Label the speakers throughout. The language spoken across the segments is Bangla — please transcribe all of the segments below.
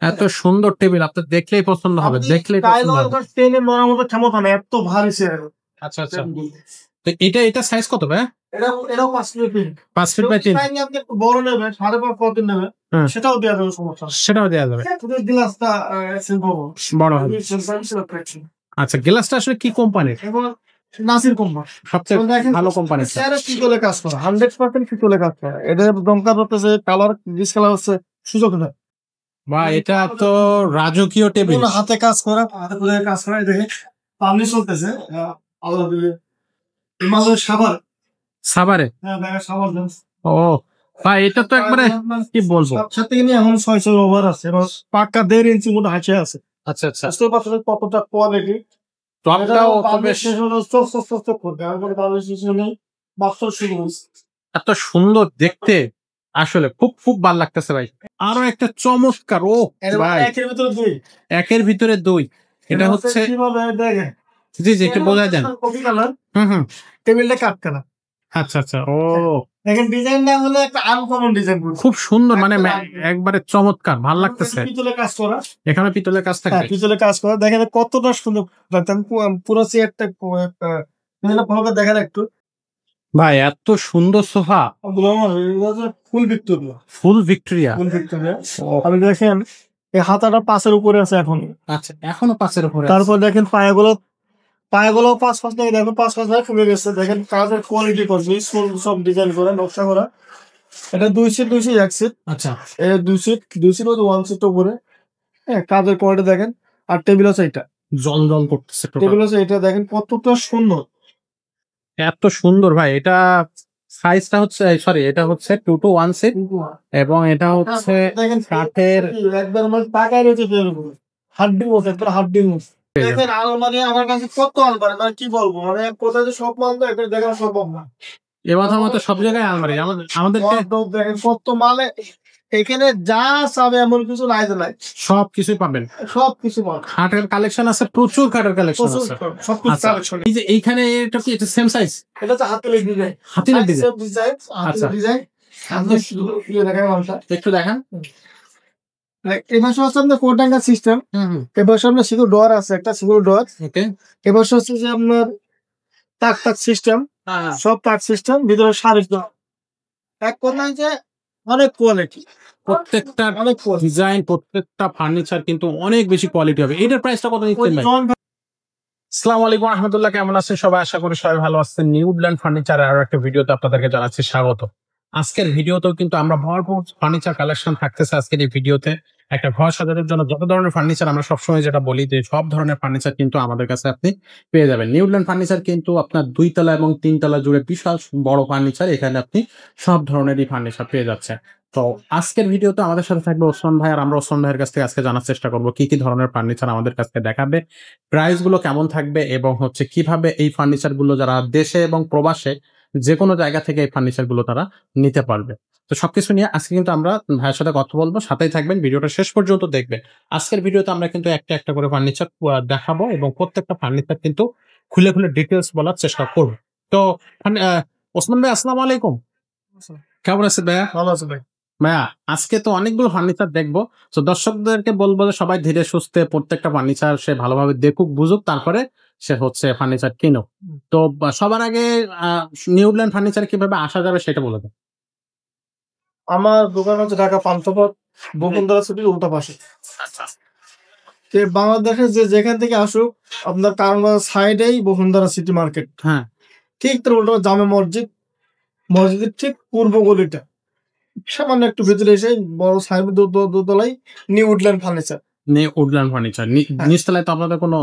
Speaker 1: এত সুন্দর টেবিল আপনার দেখলেই পছন্দ হবে, দেখলেই পছন্দ হবে।
Speaker 2: টেনে মরার মতো ক্ষমতা নেই, এত ভারী চেয়ার।
Speaker 1: আচ্ছা আচ্ছা, তো এটা সাইজ কত ভাই?
Speaker 2: এটাও 5 ফিট
Speaker 1: 5 ফিট বাই 3।
Speaker 2: আপনি একটু বড় নেবে 5.5 কত নেবে সেটাও দেওয়া যাবে, সমস্যা
Speaker 1: সেটাও দেওয়া যাবে,
Speaker 2: গ্লাসটা
Speaker 1: বড় হবে। আচ্ছা, গ্লাসটা আসলে কি কোম্পানির?
Speaker 2: নাসির কোম্পানি,
Speaker 1: সবচেয়ে ভালো কোম্পানি।
Speaker 2: পিতলে কাজ করা, 100% পিতলে কাজ করা। এটা দমকা হচ্ছে কালার, ডিস কালার হচ্ছে সুযোগ না।
Speaker 1: বা এটা তো রাজকীয় টেবিল,
Speaker 2: হাতে কাজ করা, হাতে করে কাজ করা। দেখে পাবলিশ চলতেছে
Speaker 1: সাভারে। ও ভাই, এটা তো একবারে কি বলবো,
Speaker 2: সব থেকে নিয়ে এখন 600 ওভার আছে এবং পাক্কা 1.5 ইঞ্চি মতো হাঁচে আছে।
Speaker 1: আচ্ছা আচ্ছা,
Speaker 2: কতটা কোয়ালিটি।
Speaker 1: এত সুন্দর দেখতে, আসলে খুব খুব ভালো লাগতেছে ভাই। আরো একটা চমৎকার, ও ভাই একের ভিতরে দুই, এটা হচ্ছে জি জি, একটু বোঝা যায়।
Speaker 2: টেবিলটা কাটকানা।
Speaker 1: আচ্ছা আচ্ছা, ও
Speaker 2: দেখেন ডিজাইনটা হলো একটা আনকমন ডিজাইন,
Speaker 1: খুব সুন্দর, মানে একবারে চমৎকার, ভালো লাগতেছে।
Speaker 2: পিতলের কাজ করা,
Speaker 1: এখানে পিতলের কাজ থাকে,
Speaker 2: পিতলের কাজ করা। দেখেন কতটা সুন্দর, পুরো চেয়ারটা ভালো দেখেন একটু।
Speaker 1: ভাই এত সুন্দর সোফা,
Speaker 2: ফুল ভিক্টোরিয়া,
Speaker 1: ফুল ভিক্টোরিয়া।
Speaker 2: আপনি দেখেন এই হাতাটা 5-এর উপরে আছে এখন।
Speaker 1: আচ্ছা, এখনো 5-এর উপরে।
Speaker 2: তারপর দেখেন পায়াগুলো 5 থেকে দেখেন 5 ভাগ ফুলে গেছে। দেখেন কাজের কোয়ালিটি করছে, সব ডিজাইন করে নকশা করা। এটা 2 সিট 1 সিট।
Speaker 1: আচ্ছা,
Speaker 2: এটা 2 সিট 1 সিট উপরে। হ্যাঁ, কাজের কোয়ালিটি দেখেন। আর টেবিল আছে, এটা
Speaker 1: জল জল করতেছে।
Speaker 2: টেবিল আছে, এটা দেখেন কতটা সুন্দর,
Speaker 1: এত সুন্দর ভাই। এটা সাইজটা হচ্ছে, সরি, এটা হচ্ছে 2 to 1 সিট এবং এটা হচ্ছে কাঠের,
Speaker 2: একবার আমার টাকায় রয়েছে হাড্ডি মতো, একবার হাড্ডি মতো। দেখেন আলমারি, আমার কাছে কত আলমারি, মানে কি বলবো, মানে কোথায় যে সব মাল একটা দেখা সম্ভব না।
Speaker 1: এবার মতো সব জায়গায় আলমারি আমাদের
Speaker 2: দেখেন কত মালে, এখানে যা চাবে এমন কিছু নাই যে নাই,
Speaker 1: সবকিছুই পাবেন,
Speaker 2: সবকিছু পাবেন।
Speaker 1: খাটের কালেকশন আছে, প্রচুর খাটের কালেকশন আছে,
Speaker 2: সবকিছু কালেকশন।
Speaker 1: এই যে এইখানে এটা কি, এটা সেম সাইজ?
Speaker 2: এটা হচ্ছে হাতিলের ডিজাইন,
Speaker 1: হাতিলের ডিজাইন।
Speaker 2: আচ্ছা ডিজাইন
Speaker 1: একটু দেখান।
Speaker 2: এবার হচ্ছে আপনার কোটাঙ্গা সিস্টেম। এবার আপনার সিকিউর ডোর আছে, একটা সিকিউর ডোর।
Speaker 1: ওকে,
Speaker 2: এবার হচ্ছে যে আপনার তাক সিস্টেম, সব তাক সিস্টেম, ভিতরে শাড়ি দেওয়া। এক কথায় যে অনেক কোয়ালিটি,
Speaker 1: প্রত্যেকটা অনেক ডিজাইন, প্রত্যেকটা ফার্নিচার কিন্তু অনেক বেশি কোয়ালিটি হবে। এটার প্রাইসটা কত নিচ্ছেন ভাই? আসসালামু আলাইকুম রাহমাতুল্লাহ, কেমন আছেন সবাই? আশা করি সবাই ভালো আছেন। নিউল্যান্ড ফার্নিচারের আরো একটা ভিডিওতে আপনাদেরকে জানাচ্ছি স্বাগত। আজকের ভিডিওতেও কিন্তু আমরা ভরপুর ফার্নিচার কালেকশন থাকতেছে। আজকের এই ভিডিওতে একটা ঘর সাজানোর জন্য যত ধরনের ফার্নিচার, আমরা সবসময় যেটা বলি যে সব ধরনের ফার্নিচার কিন্তু আমাদের কাছে আপনি পেয়ে যাবেন। নিউল্যান্ড ফার্নিচার কিন্তু আপনার 2 তলা এবং 3 তলা জুড়ে বিশাল বড় ফার্নিচার, এখানে আপনি সব ধরনেরই ফার্নিচার পেয়ে যাচ্ছেন। তো আজকের ভিডিওতে আমাদের সাথে থাকবে ওসমান ভাই, আর আমরা ওসমান ভাইয়ের কাছ থেকে আজকে জানার চেষ্টা করবো কি কি ধরনের ফার্নিচার আমাদের কাছে দেখাবে, প্রাইস গুলো কেমন থাকবে এবং হচ্ছে কিভাবে এই ফার্নিচার গুলো যারা দেশে এবং প্রবাসে যে কোনো জায়গা থেকে এই ফার্নিচার গুলো তারা নিতে পারবে। তো সবকিছু নিয়ে আজকে কিন্তু আমরা ভাইয়ের সাথে কথা বলবো, সাথেই থাকবেন, ভিডিওটা শেষ পর্যন্ত দেখবেন। আজকের ভিডিওতে আমরা কিন্তু একটা একটা করে ফার্নিচার দেখাবো এবং প্রত্যেকটা ফার্নিচার কিন্তু খুলে খুলে ডিটেলস বলার চেষ্টা করবো। তো ওসমান ভাই, আসসালামু আলাইকুম, কেমন আছেন ভাইয়া?
Speaker 2: ভালো আছে ভাই।
Speaker 1: ভাইয়া, আজকে তো অনেকগুলো ফার্নিচার দেখবো, তো দর্শকদেরকে বলবো যে সবাই ধীরে সুস্থে প্রত্যেকটা ফার্নিচার সে ভালোভাবে দেখুক, বুঝুক, তারপরে সে হচ্ছে ফার্নিচার কিনুক। তো সবার আগে নিউল্যান্ড ফার্নিচার কিভাবে আসা যাবে সেটা বলে দেন।
Speaker 2: আমার দোকান হচ্ছে ঢাকা পান্থপথ, বসুন্ধরা সিটির উল্টা পাশে। বাংলাদেশের যেখান থেকে আসুক, আপনার কারণ সাইডেই বসুন্ধরা সিটি মার্কেট।
Speaker 1: হ্যাঁ,
Speaker 2: ঠিক তার উল্টো জামে মসজিদের ঠিক পূর্ব গলিটা, সামান্য একটু ভিতরে এসে বড় সাহেব দোতলায় new woodland furniture.
Speaker 1: Woodland furniture নিচতলায় তো আপনাদের কোনো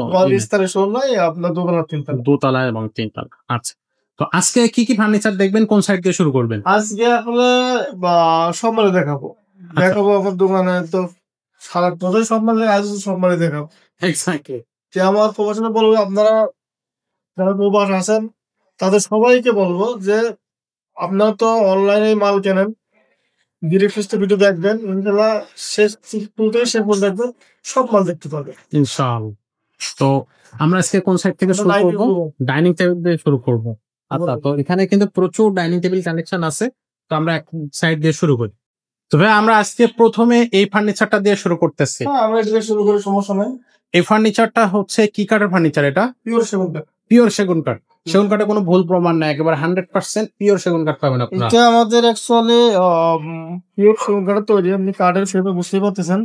Speaker 2: নাই, আপনার
Speaker 1: দোতলা এবং 3 তলা। আচ্ছা, তো আজকে কি কি ফার্নিচার দেখবেন, কোন সাইড দিয়ে শুরু করবেন?
Speaker 2: আজকে আসলে সব মালে দেখাবো আমার দোকানে তো সারা টোটাল সব মালে দেখাবো।
Speaker 1: এক্স্যাক্টলি,
Speaker 2: যে আমার প্রফেশনে বলবো, আপনারা যারা প্রবাস আছেন তাদের সবাইকে বলবো যে আপনারা তো অনলাইনে মাল কেনেন, ভিডিও দেখবেন, ইনশাআল্লাহ শেষ পর্যন্ত দেখবেন, সব মাল দেখতে পাবেন
Speaker 1: ইনশাআল্লাহ। তো আমরা আজকে কোন সাইড থেকে শুরু করব? ডাইনিং টেবিল দিয়ে শুরু করব। আচ্ছা, তো এখানে কিন্তু প্রচুর ডাইনিং টেবিল কালেকশন আছে, তো আমরা এক সাইড দিয়ে শুরু করি। তো ভাই আমরা আজকে প্রথমে এই ফার্নিচারটা দিয়ে শুরু করতেছি।
Speaker 2: হ্যাঁ, আমরা এটা শুরু করি, সমস্যা নাই।
Speaker 1: এই ফার্নিচারটা হচ্ছে কি কাঠের ফার্নিচার? এটা
Speaker 2: পিওর সেগুন কাঠ।
Speaker 1: পিওর সেগুন কাঠ। সেগুন কাঠে কোনো ভুল প্রমাণ নাই, একেবারে 100% পিওর সেগুন কাঠ পাবেন আপনারা।
Speaker 2: এটা আমাদের অ্যাকচুয়ালি পিওর সেগুন কাঠের তৈরি। আপনি কাঠের শেপে বুঝতেই পারতেছেন।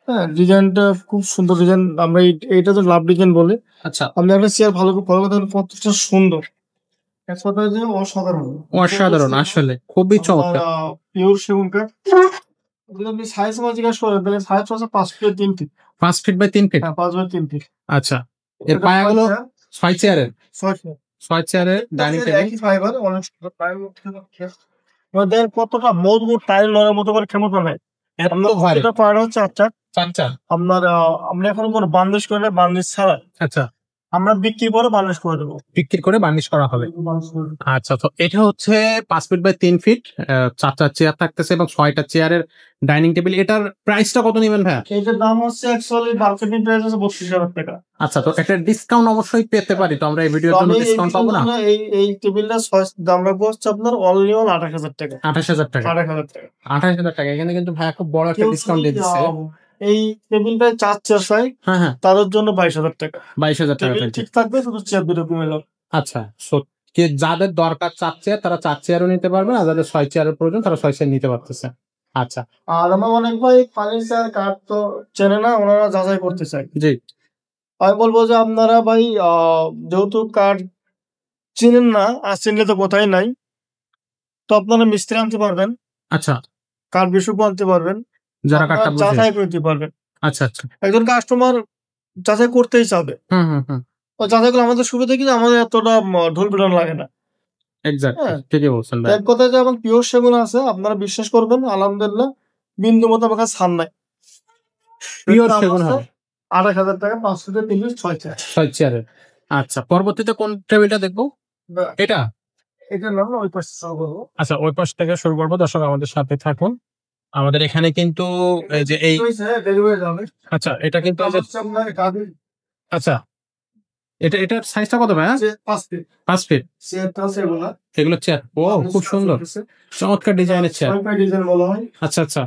Speaker 2: হ্যাঁ, ডিজাইনটা খুব সুন্দর ডিজাইন। আমরা এইটা তো লাভ ডিজাইন বলে।
Speaker 1: আচ্ছা,
Speaker 2: আপনি একটা চেয়ার ভালো করে কতটা সুন্দর, এক কথায় যে অসাধারণ।
Speaker 1: অসাধারণ, আসলে খুবই চমৎকার।
Speaker 2: পিওর সেগুন কাঠ। যদি আপনি সাইজ আমার জিজ্ঞাসা করেন তাহলে সাইজ হচ্ছে 5 feet 3 feet.
Speaker 1: 5 feet by 3 feet.
Speaker 2: হ্যাঁ, 5 বাই 3 ফিট।
Speaker 1: আচ্ছা, এর পায়াগুলো 6 চেয়ারের
Speaker 2: 6 ফিট।
Speaker 1: 6 চেয়ারের ডাইনিং টেবিল।
Speaker 2: একই ফাইবার, অনেক সুন্দর টাইল। দেখেন কতটা মজবুত, টাইল লড়ার মতো করে ক্ষমতা নেই। এটা পাড়া হচ্ছে 4 আপনার আপনি এখন কোনো বার্নিশ করলে বার্নিশ ছাড়া
Speaker 1: আচ্ছা,
Speaker 2: আমরা বিক্রি করে বার্নিশ করে দেবো।
Speaker 1: বিক্রি করে বার্নিশ করা হবে। আচ্ছা, তো এটা হচ্ছে 5 ফিট বাই 3 ফিট, 4টা চেয়ার থাকতেছে এবং 6টা চেয়ারের ডাইনিং টেবিল। এটার প্রাইসটা কত নেবেন ভাইয়া?
Speaker 2: এটার দাম হচ্ছে অ্যাকচুয়ালি মার্কেটিং প্রাইস আছে 32,000 টাকা।
Speaker 1: আচ্ছা, তো একটা ডিসকাউন্ট অবশ্যই পেতে পারি, তো আমরা এই ভিডিওর জন্য ডিসকাউন্ট পাবো না?
Speaker 2: এই টেবিলটা দাম রাখবো হচ্ছে আপনার অনলি 28,000 টাকা।
Speaker 1: 28,000 টাকা।
Speaker 2: 28,000 টাকা।
Speaker 1: 28,000 টাকা। এখানে কিন্তু ভাইয়া খুব বড় একটা ডিসকাউন্ট দিয়ে দিচ্ছে।
Speaker 2: এই টেবিলটা 4 চেয়ার চাই,
Speaker 1: হ্যাঁ,
Speaker 2: তাদের জন্য 22,000 টাকা।
Speaker 1: 22,000 টাকা।
Speaker 2: টেবিল ঠিক থাকবে, শুধু চেয়ার দুটো কমে যাবে।
Speaker 1: আচ্ছা, কে যাদের দরকার 4 চেয়ার তারা 4 চেয়ারও নিতে পারবে, আর যাদের 6 চেয়ারের প্রয়োজন তারা 6 চেয়ার নিতে পারতেছে। আচ্ছা,
Speaker 2: আর আমার অনেক ভাই ফার্নিচার কাঠ তো চেনে না, ওনারা যাচাই করতে চাই।
Speaker 1: জি,
Speaker 2: আমি বলবো যে আপনারা ভাই যেহেতু কাঠ চিনেন না, আর চিনলে তো কোথায় নাই, তো আপনারা মিস্ত্রি আনতে পারবেন।
Speaker 1: আচ্ছা,
Speaker 2: কাঠ বিশেষজ্ঞ আনতে পারবেন,
Speaker 1: যারা কাঠটা বুঝে।
Speaker 2: যাচাই করতে পারবেন।
Speaker 1: আচ্ছা, আচ্ছা,
Speaker 2: একজন কাস্টমার যাচাই করতেই চাবে।
Speaker 1: হুম।
Speaker 2: ও যাচাই করলে আমাদের সুবিধা, কিন্তু আমাদের এতটা ঢোল পিটানো লাগে না।
Speaker 1: এক্স্যাক্টলি,
Speaker 2: হ্যাঁ,
Speaker 1: ঠিকই বলছেন ভাই।
Speaker 2: এক কথায় যে এখন পিওর সেগুন আছে, আপনারা বিশ্বাস করবেন, আলহামদুলিল্লাহ বিন্দু মতো আমার কাছে ছাড় নাই।
Speaker 1: পিওর সেগুন হবে
Speaker 2: 28,000 টাকা, 5 ফিটের টেবিল 6 চেয়ার।
Speaker 1: 6 চেয়ারের। আচ্ছা, পরবর্তীতে কোন টেবিলটা দেখবো? এটা
Speaker 2: এটা নাম ওই পাশে শুরু করবো।
Speaker 1: আচ্ছা, ওই পাশ থেকে শুরু করবো। দর্শক আমাদের সাথে থাকুন। আমাদের এখানে কিন্তু এই যে এই
Speaker 2: ডেলিভারি যাবে।
Speaker 1: আচ্ছা, এটা কিন্তু এই যে
Speaker 2: আপনার কাঠের
Speaker 1: আচ্ছা, এটার সাইজটা কত ভাই?
Speaker 2: 5 ফিট।
Speaker 1: 5 ফিট।
Speaker 2: চেয়ারটা আছে এগুলা।
Speaker 1: এগুলো চেয়ার। ও, খুব সুন্দর, চমৎকার ডিজাইনের চেয়ার।
Speaker 2: ডিজাইন বলা হয়।
Speaker 1: আচ্ছা,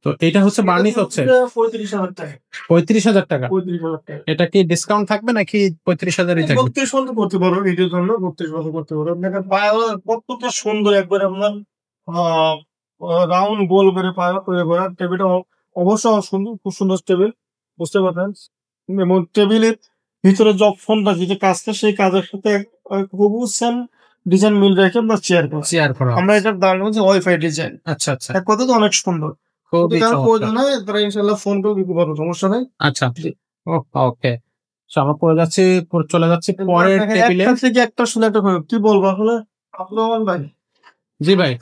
Speaker 1: তো এটা হচ্ছে বার্নিশ হচ্ছে
Speaker 2: 35,000 টাকা।
Speaker 1: 35,000 টাকা।
Speaker 2: 35,000 টাকা।
Speaker 1: এটা কি ডিসকাউন্ট থাকবে নাকি 35,000ই থাকবে?
Speaker 2: 32 পর্যন্ত করতে পারো, এটার জন্য 32 পর্যন্ত করতে পারো। আপনাকে পায়া কতটা সুন্দর, একবার আপনার রাউন্ড গোল করে পায়া করে করা। টেবিলটা অবশ্যই সুন্দর, খুব সুন্দর টেবিল, বুঝতে পারছেন। এবং টেবিলের ভিতরে ফোনটা যেটা কাজটা, সেই কাজের সাথে খুব সেম ডিজাইন মিল রেখে আমরা চেয়ার করা। আমরা এটার দাম হচ্ছে ওয়াইফাই ডিজাইন।
Speaker 1: আচ্ছা,
Speaker 2: এক কথা তো অনেক সুন্দর।
Speaker 1: খুবই চমৎকার।
Speaker 2: প্রয়োজন হয় তারা ইনশাআল্লাহ ফোন করে দিতে পারবো, সমস্যা নাই।
Speaker 1: আচ্ছা, ওকে। আমরা চলে যাচ্ছি পরের টেবিলে।
Speaker 2: একটা থেকে একটা শুনে একটা কি বলবো আসলে আপনার ভাই।
Speaker 1: জি ভাই,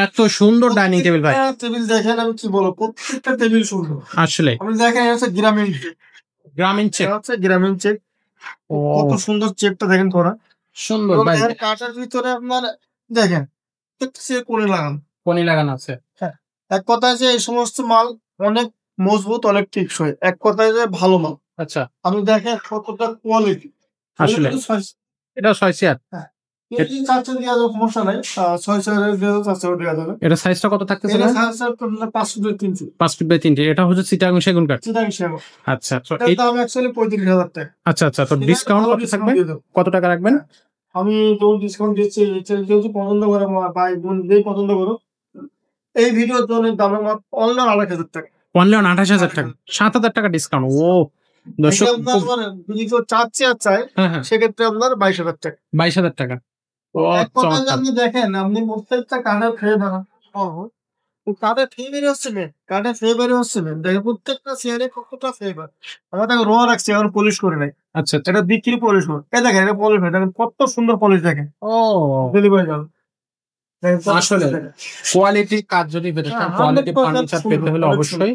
Speaker 1: এত সুন্দর ডাইনিং টেবিল ভাই।
Speaker 2: টেবিল দেখেন, আমি কি বলবো, প্রত্যেকটা টেবিল সুন্দর।
Speaker 1: আসলে
Speaker 2: আপনি দেখেন, হচ্ছে গ্রামীণ
Speaker 1: চেক।
Speaker 2: হচ্ছে গ্রামীণ চেক। কত সুন্দর চেকটা দেখেন করা,
Speaker 1: সুন্দর ভাই।
Speaker 2: কাঠের ভিতরে আপনার দেখেন
Speaker 1: কোনি লাগানো আছে।
Speaker 2: হ্যাঁ, এক কথায় যে এই সমস্ত মাল অনেক মজবুত, অনেক টেকসই, এক কথায় যে ভালো মাল।
Speaker 1: আচ্ছা,
Speaker 2: আপনি দেখেন কতটা কোয়ালিটি।
Speaker 1: আসলে এটা 6 চেয়ার।
Speaker 2: সমস্যা নাই, 6 চেয়ারের দেওয়া যাবে।
Speaker 1: এটা সাইজটা কত থাকতেছে?
Speaker 2: 5 feet 3 feet.
Speaker 1: 5 feet by 3 feet. এটা হচ্ছে চিটাগাং সেগুন কাঠ। আচ্ছা, তো
Speaker 2: এর দাম অ্যাকচুয়ালি 35,000 টাকা।
Speaker 1: আচ্ছা, তো ডিসকাউন্ট কত থাকবে? কত টাকা রাখবেন?
Speaker 2: আমি তো ডিসকাউন্ট দিচ্ছি, যেহেতু পছন্দ করে ভাই বোন যেই পছন্দ করো, এই ভিডিওর জন্য দাম অনলি 28,000 টাকা।
Speaker 1: অনলি 28,000 টাকা, 7,000 টাকা ডিসকাউন্ট। ও দর্শক,
Speaker 2: যদি কেউ 4 চেয়ার চায়, সেক্ষেত্রে আপনার 22,000 টাকা।
Speaker 1: 22,000 টাকা।
Speaker 2: আপনি দেখেন, আপনি প্রত্যেকটা কাঠের ফ্রেম কাঠের ফ্রেমের হচ্ছে কাঠের ফ্লেভারে হচ্ছে দেখেন প্রত্যেকটা চেয়ারে কতটা ফ্লেভার। আমরা তাকে রোয়া রাখছি, এখন পলিশ করে নাই।
Speaker 1: আচ্ছা,
Speaker 2: এটা বিক্রি পলিশ হয়। এই দেখেন, এটা পলিশ হয়, দেখেন কত সুন্দর পলিশ। দেখেন ডেলিভারি যাবে।
Speaker 1: আসলে কোয়ালিটি কাজ যদি পেতে চান, কোয়ালিটি ফার্নিচার পেতে হলে অবশ্যই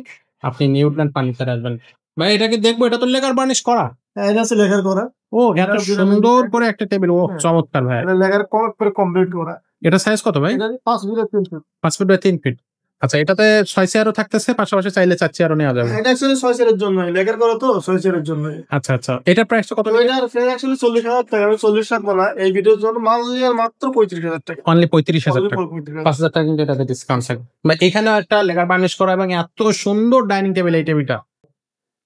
Speaker 1: আপনি নিউল্যান্ড ফার্নিচার আসবেন। ভাই এটাকে দেখবো, এটা তো লেকার বার্নিশ করা।
Speaker 2: এটা আছে লেখার করা।
Speaker 1: ও, এত সুন্দর করে একটা টেবিল। ও চমৎকার ভাই,
Speaker 2: এটা লেখার করে কমপ্লিট করা।
Speaker 1: এটা সাইজ কত ভাই?
Speaker 2: 5 feet 3 feet.
Speaker 1: 5 feet by 3 feet. আচ্ছা, এটাতে 6 চেয়ারও থাকতেছে, পাশাপাশি চাইলে 4 চেয়ারও নেওয়া যাবে।
Speaker 2: এটা অ্যাকচুয়ালি 6 চেয়ারের জন্য, লেকার করা তো 6 চেয়ারের জন্য।
Speaker 1: আচ্ছা আচ্ছা, এটার প্রাইসটা কত?
Speaker 2: এটার প্রাইস অ্যাকচুয়ালি 40,000 টাকা। আমি 40 রাখবো না এই ভিডিওর জন্য, মাল নিয়ে মাত্র 35,000 টাকা।
Speaker 1: অনলি 35,000 টাকা।
Speaker 2: 35,000
Speaker 1: 5,000 টাকা কিন্তু এটাতে ডিসকাউন্ট থাকবে। বা এখানেও একটা লেকার বার্নিশ করা এবং এত সুন্দর ডাইনিং টেবিল। এই টেবিলটা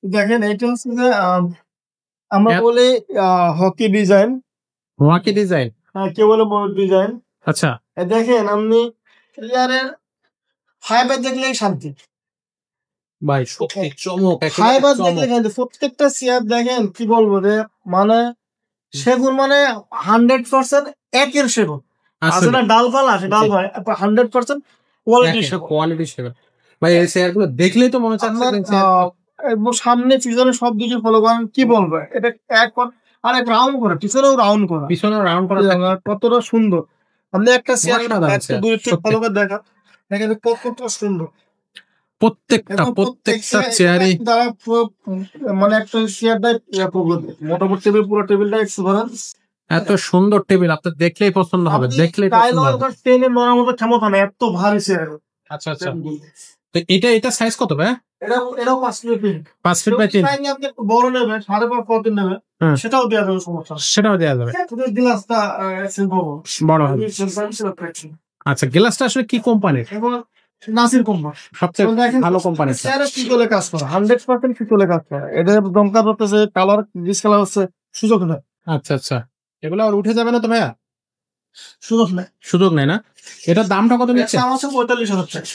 Speaker 2: দেখেন, এটা হচ্ছে যে আমরা বলি হকি ডিজাইন,
Speaker 1: ওয়াকি ডিজাইন,
Speaker 2: কেউ বলে ময়ূর ডিজাইন।
Speaker 1: আচ্ছা
Speaker 2: দেখেন আপনি চেয়ারের ফাইবার দেখলেই শান্তি
Speaker 1: ভাই, সত্যি চমক,
Speaker 2: ফাইবার দেখলে শান্তি। প্রত্যেকটা চেয়ার দেখেন কি বলবো যে মানে সেগুন, মানে 100% একের সেগুন। আসলে ডালপালা আছে, ডালপালা 100% কোয়ালিটি সেগুন।
Speaker 1: কোয়ালিটি সেগুন ভাই। এই চেয়ারগুলো দেখলেই তো মনে হচ্ছে
Speaker 2: সামনে পিছনে সব দিকে ফলো করেন, কি বলবো এটা এক আর এক রাউন্ড করে, পিছনেও রাউন্ড করা, কতটা সুন্দর। আপনি একটা চেয়ার দুই থেকে ফলো করে দেখা, দেখেন কতটা সুন্দর।
Speaker 1: প্রত্যেকটা চেয়ারই
Speaker 2: দ্বারা মানে একটা চেয়ার দেয় মোটামুটি টেবিল, পুরো টেবিলটা এক্সপেরিয়েন্স।
Speaker 1: এত সুন্দর টেবিল, আপনার দেখলেই পছন্দ হবে, দেখলেই পছন্দ হবে।
Speaker 2: ট্রেনে মরার মতো ক্ষমতা না, এত ভারী চেয়ার।
Speaker 1: আচ্ছা আচ্ছা, তো এটা সাইজ কত ভাই?
Speaker 2: এটাও 5 ফিট
Speaker 1: 5 ফিট বাই 3।
Speaker 2: আপনি বড় নেবেন, 5.5 ফুট নেবেন, সেটাও দেওয়া যাবে, সমস্যা
Speaker 1: সেটাও দেওয়া যাবে।
Speaker 2: গ্লাসটা
Speaker 1: বড় হবে। আচ্ছা, গ্লাসটা আসলে কি কোম্পানির?
Speaker 2: নাসির কোম্পানি,
Speaker 1: সবচেয়ে ভালো কোম্পানি।
Speaker 2: পিতলে কাজ করা, 100% পিতলে কাজ করা। এটা দমকা করতেছে, কালার ডিসকালার হচ্ছে, সুযোগ নেই।
Speaker 1: আচ্ছা আচ্ছা, এগুলো আর উঠে যাবে না তো ভাইয়া?
Speaker 2: সুযোগ নেই
Speaker 1: না। এটার দামটা কত নিচ্ছে?
Speaker 2: 45,000 টাকা।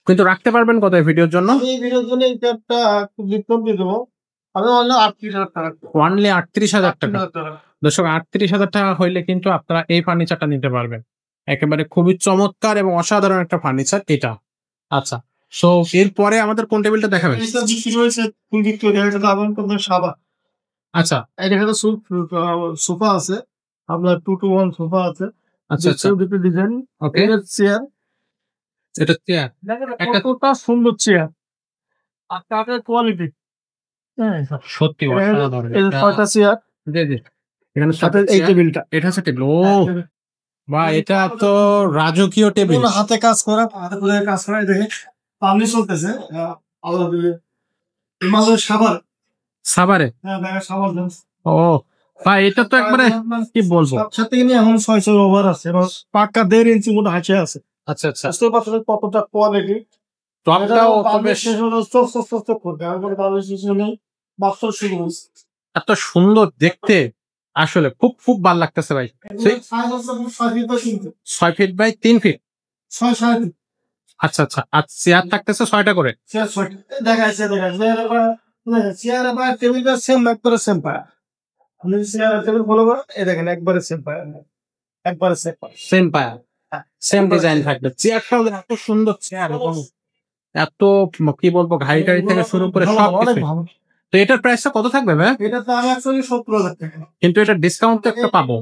Speaker 1: কিন্তু রাখতে পারবেন কত এই ভিডিওর জন্য?
Speaker 2: এই ভিডিওর জন্য এই ট্যাবটা ডিসকাউন্ট দিয়ে দেবো, আমি অনলি 38,000 টাকা।
Speaker 1: অনলি 38,000 টাকা। দর্শক, 38,000 টাকা হইলে কিন্তু আপনারা এই ফার্নিচারটা নিতে পারবেন। একেবারে খুবই চমৎকার এবং অসাধারণ একটা ফার্নিচার এটা। আচ্ছা, সো এরপরে আমাদের কোন টেবিলটা দেখাবেন? আচ্ছা,
Speaker 2: এখানে সোফা আছে, আপনার 2 to 1 সোফা আছে।
Speaker 1: আচ্ছা আচ্ছা,
Speaker 2: দুটো ডিজাইন।
Speaker 1: ওকে,
Speaker 2: চেয়ার,
Speaker 1: এটা চেয়ার,
Speaker 2: একটা কতটা সুন্দর চেয়ার আর কাঠের কোয়ালিটি,
Speaker 1: সত্যি অসাধারণ।
Speaker 2: এই 6টা চেয়ার,
Speaker 1: জি জি, এখানে
Speaker 2: সাথে এই টেবিলটা,
Speaker 1: এটা হচ্ছে টেবিল। ও বা এটা তো রাজকীয় টেবিল,
Speaker 2: হাতে কাজ করা, হাতে করে কাজ করা। দেখে পাবলিশ চলতেছে আলাদা দিলে হিমালয় সাভার,
Speaker 1: সাভারে।
Speaker 2: হ্যাঁ দেখেন সাভার।
Speaker 1: ও ভাই, এটা তো একবারে কি বলবো,
Speaker 2: সাথে নিয়ে এখন 600 ওভার আছে এবং পাক্কা 1.5 ইঞ্চি মতো হাঁচে আছে।
Speaker 1: আচ্ছা আচ্ছা,
Speaker 2: বুঝতে পারছেন কতটা কোয়ালিটি।
Speaker 1: টপটাও বেশ এত সুন্দর দেখতে, আসলে খুব খুব ভালো লাগতেছে ভাই। 6 ফিট বাই 3 ফিট। আচ্ছা আচ্ছা, আর চেয়ার থাকতেছে 6টা করে।
Speaker 2: দেখাইছে চেয়ার বা টেবিলটা সেম, একবারে সেম পায়া। আপনি চেয়ার টেবিল ফলো করেন, এই দেখেন একবারে সেম পায়া, একবারে
Speaker 1: সেম পায়া, সেম ডিজাইন থাকবে। চেয়ারটাও এত সুন্দর চেয়ার এবং এত কি বলবো, ঘাড়ি টাড়ি থেকে শুরু করে সব কিছু। তো এটার প্রাইসটা কত থাকবে ভাই?
Speaker 2: এটা তো আমি অ্যাকচুয়ালি 70,000 টাকা,
Speaker 1: কিন্তু এটা ডিসকাউন্ট তো একটা পাবো,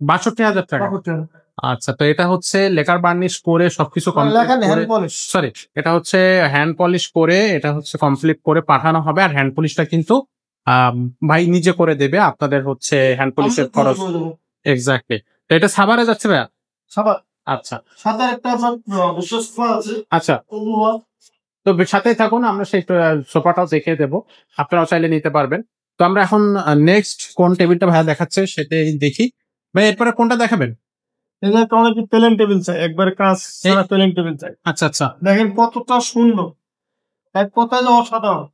Speaker 1: 62,000 টাকা। আচ্ছা, তো এটা হচ্ছে লেকার বার্নিশ করে সবকিছু সরি, এটা হচ্ছে হ্যান্ড পলিশ করে, এটা হচ্ছে কমপ্লিট করে পাঠানো হবে। আর হ্যান্ড পলিশটা কিন্তু ভাই নিজে করে দেবে, আপনাদের হচ্ছে হ্যান্ড পলিশের খরচ। এক্স্যাক্টলি। তো এটা সাভারে যাচ্ছে ভাইয়া?
Speaker 2: সাভার।
Speaker 1: আচ্ছা,
Speaker 2: সাথে একটা আছে।
Speaker 1: আচ্ছা, তো সাথেই থাকুন, আমরা সেই সোফাটাও দেখিয়ে দেবো, আপনারাও চাইলে নিতে পারবেন। তো আমরা এখন নেক্সট কোন টেবিলটা ভাইয়া দেখাচ্ছে সেটাই দেখি। ভাই এরপরে কোনটা দেখাবেন?
Speaker 2: অনেকে প্লেন টেবিল চাই, একবারে কাজ ছাড়া প্লেন টেবিল চাই।
Speaker 1: আচ্ছা আচ্ছা,
Speaker 2: দেখেন কতটা সুন্দর, এক কথায় যে অসাধারণ।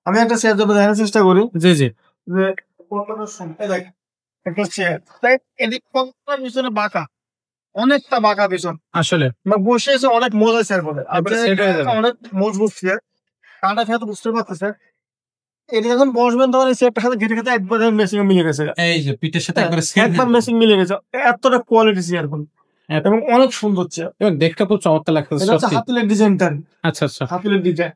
Speaker 2: আমি একটা চেয়ার যাবো দেখার চেষ্টা করি।
Speaker 1: জি জি,
Speaker 2: যে কতটা সুন্দর, দেখেন একটা চেয়ার, এদিক কতটা পিছনে বাঁকা, অনেকটা বাঁকা পিছন।
Speaker 1: আসলে
Speaker 2: বসে আছে অনেক মজা চেয়ার বলে, অনেক মজবুত চেয়ার, কাঁটা খেতে বুঝতে পারতেছে। এটা যখন বসবেন তখন এই চেয়ারটার সাথে ঘেটে খেতে একবারে মেশিং মিলে গেছে,
Speaker 1: এই যে পিঠের সাথে
Speaker 2: একবার মেশিং মিলে গেছে, এতটা কোয়ালিটি চেয়ার বলে এবং অনেক সুন্দর চেয়ার,
Speaker 1: এবং দেখতে খুব চমৎকার লাগতেছে।
Speaker 2: হাতিলের ডিজাইনটা,
Speaker 1: আচ্ছা আচ্ছা,
Speaker 2: হাতিলের ডিজাইন,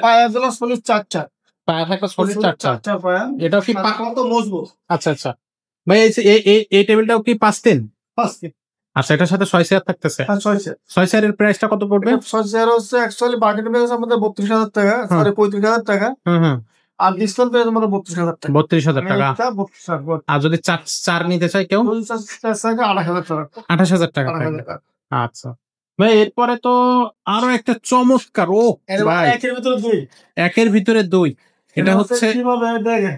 Speaker 1: পায়া
Speaker 2: সলিড 4
Speaker 1: পায়া থাকবে সলিড 4 পায়া। এটাও কি
Speaker 2: কত মজবুত।
Speaker 1: আচ্ছা আচ্ছা ভাই, এই টেবিলটাও কি 5-3? আচ্ছা, এটার সাথে 6 চেয়ার থাকতেছে। 6 চেয়ারের প্রাইসটা কত পড়বে?
Speaker 2: 6 চেয়ার হচ্ছে অ্যাকচুয়ালি বাজেট প্রাইস আমাদের 32,000 টাকা, সরি 35,000 টাকা। আর ডিসকাউন্ট প্রাইস আমাদের 32,000 টাকা।
Speaker 1: 32,000 টাকা। আর যদি 4 নিতে চাই কেউ?
Speaker 2: 28,000 টাকা।
Speaker 1: 28,000 টাকা। আচ্ছা ভাই এরপরে তো আরো একটা চমৎকার ও ভাই
Speaker 2: একের ভিতরে দুই।
Speaker 1: একের ভিতরে দুই। এটা হচ্ছে
Speaker 2: কিভাবে দেখেন,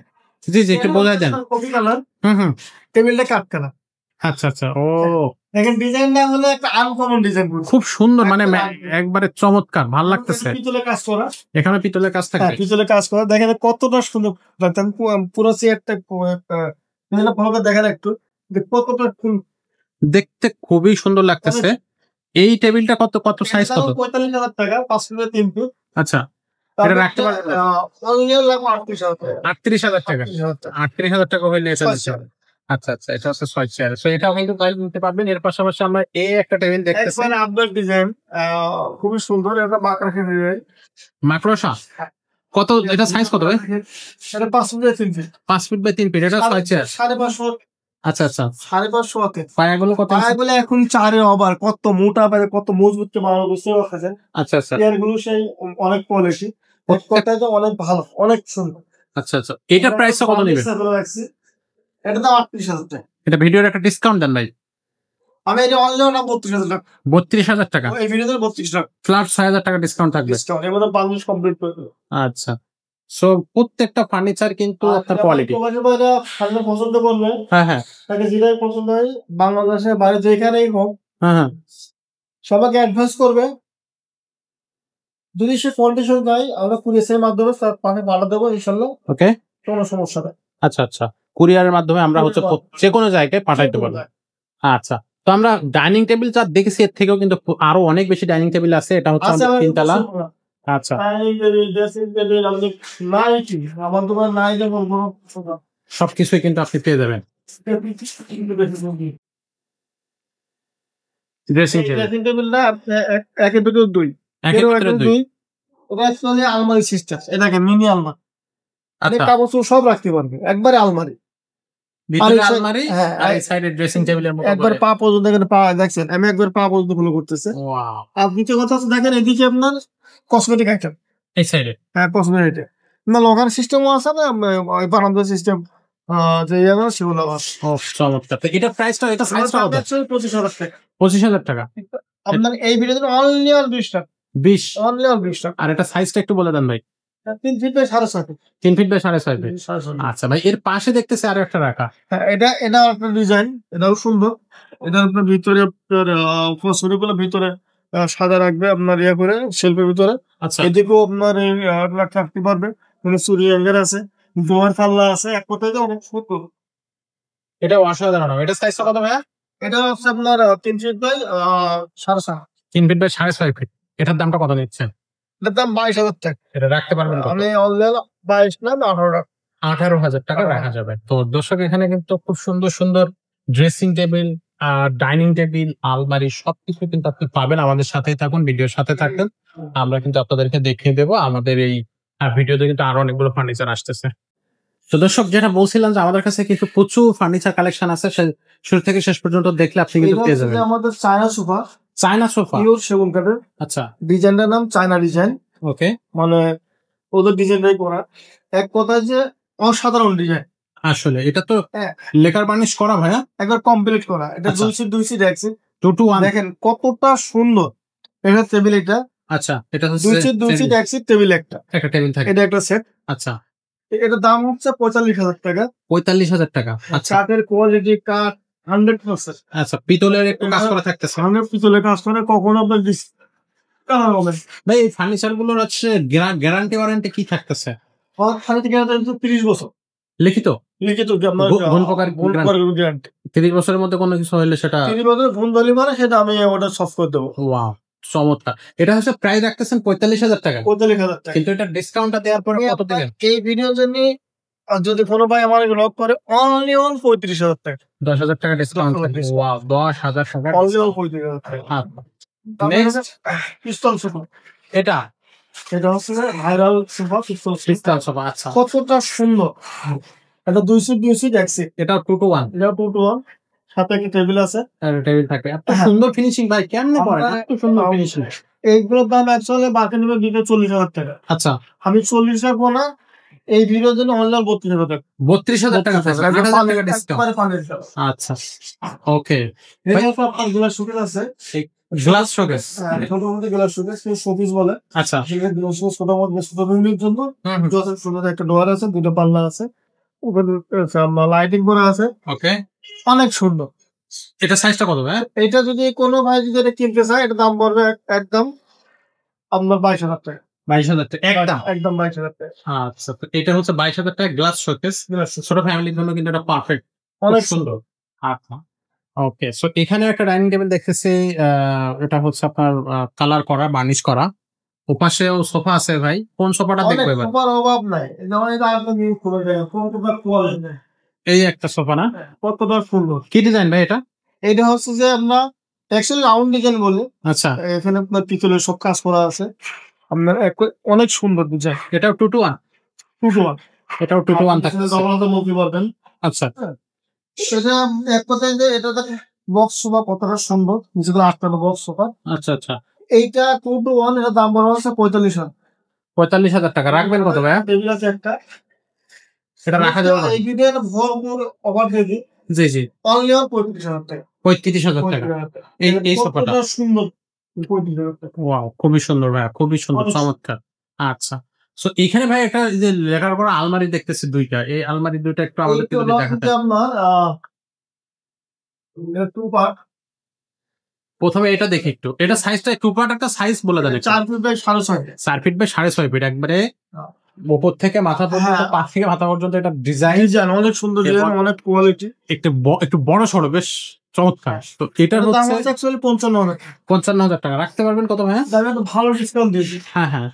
Speaker 1: জি জি একটু বোঝাই দেন।
Speaker 2: কফি কালার,
Speaker 1: হুম
Speaker 2: টেবিলটা কাঠ কালার।
Speaker 1: আচ্ছা আচ্ছা ও
Speaker 2: দেখেন ডিজাইনটা হলো একটা আনকমন ডিজাইন,
Speaker 1: খুব সুন্দর, মানে একবারে চমৎকার, ভালো লাগতেছে।
Speaker 2: পিতলের কাজ করা,
Speaker 1: এখানে পিতলের কাজ
Speaker 2: হ্যাঁ
Speaker 1: থাকবে।
Speaker 2: পিতলের কাজ করা, দেখেন কতটা সুন্দর লাগতেন। পুরো চেয়ারটা ভালো দেখেন একটু, কতটা
Speaker 1: দেখতে খুবই সুন্দর লাগতেছে। এই টেবিলটা কত কত সাইজ কত?
Speaker 2: 45,000 টাকা, 5 ফিট 3 ফিট।
Speaker 1: আচ্ছা এটা রাখতে পারবেন? 38,000 টাকা। 38,000 টাকা হইলে এটা দিতে হবে। আচ্ছা আচ্ছা এটা হচ্ছে 6 চেয়ার। সো এটাও কিন্তু প্রাইস নিতে পারবেন। এর পাশাপাশি আমরা এই একটা টেবিল দেখতেছি,
Speaker 2: একবারে আপডেট ডিজাইন, খুবই সুন্দর। এটা মাকড়া ডিজাইন,
Speaker 1: মাকড়সা। কত এটা সাইজ কত ভাই?
Speaker 2: এটা 5 feet 3 feet.
Speaker 1: 5 feet by 3 feet, এটা 6 চেয়ার।
Speaker 2: 550।
Speaker 1: আচ্ছা আচ্ছা
Speaker 2: 550 হাতে
Speaker 1: পায়াগুলো কত?
Speaker 2: পায়াগুলো এখন 4 ওভার, কত মোটা পায়, কত মজবুত বানানো, বুঝতে পারছেন?
Speaker 1: আচ্ছা আচ্ছা
Speaker 2: চেয়ারগুলো সেই অনেক কোয়ালিটি, কথাটা তো অনেক ভালো, অনেক সুন্দর।
Speaker 1: আচ্ছা আচ্ছা এটার প্রাইসটা কত নেবেন?
Speaker 2: এটা দাম 38,000 টাকা।
Speaker 1: এটা ভিডিওর একটা ডিসকাউন্ট দেন ভাই।
Speaker 2: আমি এটা অনলাইনে না 32,000 টাকা।
Speaker 1: 32,000 টাকা
Speaker 2: এই ভিডিওতে 32 টাকা
Speaker 1: ফ্ল্যাট 6,000 টাকা ডিসকাউন্ট থাকবে।
Speaker 2: ডিসকাউন্ট, এর মধ্যে বাংলাদেশ কমপ্লিট করে দেব।
Speaker 1: আচ্ছা সো প্রত্যেকটা ফার্নিচার কিন্তু আপনার কোয়ালিটি।
Speaker 2: ফার্নিচার পছন্দ করবে,
Speaker 1: হ্যাঁ
Speaker 2: তাকে যেটাই পছন্দ হয়, বাংলাদেশের বাইরে যেখানেই হোক,
Speaker 1: হ্যাঁ
Speaker 2: সবাইকে অ্যাডভান্স করবে। যদি সে কন্ডিশন দেয়, আমরা কুরিয়ারের মাধ্যমে তার পাশে পাঠা দেবো ইনশাল্লাহ,
Speaker 1: ওকে
Speaker 2: কোনো সমস্যা নেই।
Speaker 1: আচ্ছা আচ্ছা কুরিয়ারের মাধ্যমে আমরা হচ্ছে যে কোনো জায়গায় পাঠাইতে পারবো। আচ্ছা তো আমরা ডাইনিং টেবিল যা দেখেছি এর থেকেও কিন্তু আরো অনেক বেশি ডাইনিং টেবিল আছে। এটা হচ্ছে আমাদের 3 তলা। আচ্ছা
Speaker 2: আমার দোকান নাই যেমন
Speaker 1: সবকিছুই কিন্তু আপনি পেয়ে যাবেন। ড্রেসিং
Speaker 2: টেবিলটা একের ভিতরে দুই, দুই। এটা অ্যাকচুয়ালি আলমারি সিস্টেম, এটাকে মিনি আলমারি।
Speaker 1: আচ্ছা
Speaker 2: কাপড় সব রাখতে পারবে, একবারে আলমারি।
Speaker 1: ভিতরে আলমারি আর এই সাইডে ড্রেসিং টেবিলের মতো
Speaker 2: একবার পা পর্যন্ত, এখানে পা দেখছেন, আমি একবার পা পর্যন্ত ফলো করতেছে।
Speaker 1: ওয়াও
Speaker 2: আর নিচে কথা আছে দেখেন, এদিকে আপনার কসমেটিক আইটেম,
Speaker 1: এই সাইডে
Speaker 2: হ্যাঁ কসমেটিক না, লকার সিস্টেমও আছে না, বারান্দা সিস্টেম, যে সেগুলো আছে।
Speaker 1: ও চমৎকার। তো এটা প্রাইসটা, এটা সাইজটা কত?
Speaker 2: 25,000 টাকা।
Speaker 1: 25,000 টাকা
Speaker 2: আপনার এই ভিডিওতে অনলি আর 20 টাকা,
Speaker 1: 20
Speaker 2: অনলি আর 20 টাকা।
Speaker 1: আর এটা সাইজটা একটু বলে দেন ভাই।
Speaker 2: 3 feet by 6.5 feet.
Speaker 1: 3 feet by 6.5 feet. আচ্ছা ভাই এর পাশে দেখতেছি আরো একটা রাখা।
Speaker 2: হ্যাঁ এটা একটা ডিজাইন, এটাও সুন্দর। এটা আপনার ভিতরে আপনার ফসফরিগুলো ভিতরে সাদা রাখবে আপনার ইয়ে করে শেলফের ভিতরে।
Speaker 1: আচ্ছা
Speaker 2: এদিকেও আপনার রাখতে পারবে, মানে চুরি হ্যাঙ্গার আছে, দোয়ার পাল্লা আছে, এক কথায় অনেক সুন্দর।
Speaker 1: এটা অসাধারণ। এটা সাইজটা কত ভাইয়া?
Speaker 2: এটা হচ্ছে আপনার 3 feet by 7.5।
Speaker 1: 3 feet by 6.5 feet. এটার দামটা কত নিচ্ছেন?
Speaker 2: এটার দাম 22,000 টাকা।
Speaker 1: এটা রাখতে পারবেন কত?
Speaker 2: আমি অনলাইন 22 না 18 টাকা।
Speaker 1: 18,000 টাকা রাখা যাবে। তো দর্শক এখানে কিন্তু খুব সুন্দর সুন্দর ড্রেসিং টেবিল, ডাইনিং টেবিল, আলমারি সবকিছু কিন্তু আপনি পাবেন। আমাদের সাথেই থাকুন, ভিডিওর সাথে থাকুন, আমরা কিন্তু আপনাদেরকে দেখিয়ে দেবো। আমাদের এই ভিডিওতে কিন্তু আরো অনেকগুলো ফার্নিচার আসতেছে। তো দর্শক যেটা বলছিলাম যে আমাদের কাছে কিন্তু প্রচুর ফার্নিচার কালেকশন আছে, শুরু থেকে শেষ পর্যন্ত দেখলে আপনি কিন্তু পেয়ে যাবেন।
Speaker 2: আমাদের China sofa,
Speaker 1: China sofa,
Speaker 2: pure সেগুন কাঠের।
Speaker 1: আচ্ছা
Speaker 2: ডিজাইনটার নাম চায়না ডিজাইন।
Speaker 1: ওকে
Speaker 2: মানে ওদের ডিজাইনটাই করা, এক কথায় যে অসাধারণ ডিজাইন।
Speaker 1: আসলে এটা তো লেকার বার্নিশ করা ভাইয়া,
Speaker 2: একবার কমপ্লিট করা। এটা 2 সিট আছে,
Speaker 1: 2 to 1।
Speaker 2: দেখেন কতটা সুন্দর। এটা টেবিল, এটা
Speaker 1: আচ্ছা এটা হচ্ছে
Speaker 2: 2 সিট এক সিট টেবিল, একটা
Speaker 1: টেবিল থাকে,
Speaker 2: এটা একটা সেট।
Speaker 1: আচ্ছা
Speaker 2: এটার দাম হচ্ছে 45,000 টাকা।
Speaker 1: 45,000 টাকা। আচ্ছা
Speaker 2: কাঠের কোয়ালিটি, কাঠ 100%।
Speaker 1: আচ্ছা পিতলের একটু কাজ করা থাকতেছে,
Speaker 2: পিতলের কাজ করে, কখনো আপনার
Speaker 1: ভাই এই ফার্নিচার গুলোর হচ্ছে গ্যারান্টি ওয়ারেন্টি কি থাকতেছে?
Speaker 2: 30 বছর
Speaker 1: লিখিত,
Speaker 2: লিখিত
Speaker 1: 30 বছরের মধ্যে কোনো কিছু হলে সেটা
Speaker 2: 30 বছর ফোন ধরলে মানে সেটা আমি ওটা সলভ করে দেবো।
Speaker 1: ওয়াও চমৎকার। এটা হচ্ছে প্রাইস রাখতেছেন 45,000 টাকা,
Speaker 2: 45,000 টাকা।
Speaker 1: কিন্তু এটা ডিসকাউন্টটা দেওয়ার পরে কত দিবেন?
Speaker 2: এই ভিডিওর জন্য যদি কোনো ভাই আমার লক করে, অনলি 35,000 টাকা,
Speaker 1: 10,000 টাকা ডিসকাউন্ট। ওয়াও 10,000 টাকা,
Speaker 2: অনলি 35,000 টাকা।
Speaker 1: নেক্সট
Speaker 2: পিস্তল সোফা,
Speaker 1: এটা
Speaker 2: হচ্ছে ভাইরাল সোফা,
Speaker 1: পিস্তল সোফা। আচ্ছা
Speaker 2: কতটা সুন্দর। এটা 2 সিট এক সিট,
Speaker 1: এটা 2 to 1,
Speaker 2: এটা 2 to 1, সাথে একটা টেবিল আছে,
Speaker 1: টেবিল থাকবে। এত সুন্দর ফিনিশিং ভাই, কেমনে করেন এত সুন্দর ফিনিশিং?
Speaker 2: এইগুলোর দাম অ্যাকচুয়ালি মার্কেটে দিতে 40,000 টাকা।
Speaker 1: আচ্ছা
Speaker 2: আমি 40 রাখবো না, এই ভিডিওর জন্য অনলাইন 32,000 টাকা।
Speaker 1: 32,000 টাকা ডিসকাউন্ট। আচ্ছা ওকে
Speaker 2: আপনার সুবিধা আছে,
Speaker 1: গ্লাস শোকেস।
Speaker 2: ছোট মধ্যে গ্লাস শোকেস, শোপিস বলে।
Speaker 1: আচ্ছা,
Speaker 2: ছোট মধ্যে ছোট রুমের জন্য সুন্দর একটা ডোর আছে, দুটো পাল্লা আছে, লাইটিং করা আছে।
Speaker 1: ওকে,
Speaker 2: অনেক সুন্দর।
Speaker 1: এটা সাইজটা কত ভাই?
Speaker 2: এটা যদি কোনো ভাই যদি এটা কিনতে চায়, এটা দাম পড়বে একদম আপনার 22,000 টাকা।
Speaker 1: 22,000 টাকা একদম?
Speaker 2: একদম 22,000 টাকা।
Speaker 1: আচ্ছা, তো এটা হচ্ছে 22,000 টাকা গ্লাস শোকেস। ছোট ফ্যামিলির জন্য কিন্তু এটা পারফেক্ট,
Speaker 2: অনেক
Speaker 1: সুন্দর। আচ্ছা, ওকে। সো এখানে একটা ডাইনিং টেবিল দেখতেছি, এটা হচ্ছে আপনার কালার করা, বার্নিশ করা। ওপাশেও সোফা আছে ভাই, কোন সোফাটা দেখবো এবার?
Speaker 2: সোফার অভাব নাই, যেমন এটা আপনার নিউ খুলে যায়,
Speaker 1: এই একটা সোফা না,
Speaker 2: কতটা সুন্দর।
Speaker 1: কি ডিজাইন ভাই এটা?
Speaker 2: এটা হচ্ছে যে আমরা অ্যাকচুয়ালি রাউন্ড ডিজাইন বলি।
Speaker 1: আচ্ছা,
Speaker 2: এখানে আপনার পিতলের সব কাজ করা আছে, আপনার অনেক সুন্দর ডিজাইন।
Speaker 1: এটাও 2 to 1?
Speaker 2: 2 to 1,
Speaker 1: এটাও 2 to 1 থাকছে।
Speaker 2: মুভি পারবেন।
Speaker 1: আচ্ছা,
Speaker 2: সেটা এক কথায় যে এটা বক্স সোফা কতটা সুন্দর, যেগুলো 8টা বক্স সোফা।
Speaker 1: আচ্ছা, আচ্ছা,
Speaker 2: এইটা 2 to 1, এটা দাম বলা হচ্ছে 45,000।
Speaker 1: 45,000 টাকা। রাখবেন কত ভাইয়া?
Speaker 2: টেবিল আছে একটা,
Speaker 1: এটা রাখা যাবে না?
Speaker 2: এই ভিডিওতে ভরপুর অফার দিয়ে দিই।
Speaker 1: জি জি,
Speaker 2: অনলি 35,000 টাকা।
Speaker 1: 35,000 টাকা এই সোফাটা।
Speaker 2: কতটা সুন্দর, 35,000 টাকা।
Speaker 1: ওয়াও, খুবই সুন্দর ভাইয়া, খুবই সুন্দর, চমৎকার। আচ্ছা, সো এখানে ভাই একটা যে লেখার পর আলমারি দেখতেছি দুইটা, এই আলমারি দুইটা একটু আমাদেরকে যদি দেখাতে।
Speaker 2: আপনার টু পার্ট।
Speaker 1: প্রথমে এটা দেখি একটু, এটা সাইজটা 2 পার্ট, একটা সাইজ বলে দেন।
Speaker 2: 4 feet by 6.5।
Speaker 1: 4 feet by 6.5 feet, একবারে উপর থেকে মাথা পর্যন্ত, পা থেকে মাথা পর্যন্ত এটা ডিজাইন
Speaker 2: অনেক সুন্দর, ডিজাইন অনেক কোয়ালিটি,
Speaker 1: একটু বড় সড়ো, বেশ চমৎকার। তো এটার
Speaker 2: দাম
Speaker 1: হচ্ছে
Speaker 2: হচ্ছে অ্যাকচুয়ালি 55,000।
Speaker 1: 55,000 টাকা। রাখতে পারবেন কত ভাইয়া?
Speaker 2: দামে তো ভালো ডিসকাউন্ট দিয়েছি।
Speaker 1: হ্যাঁ হ্যাঁ,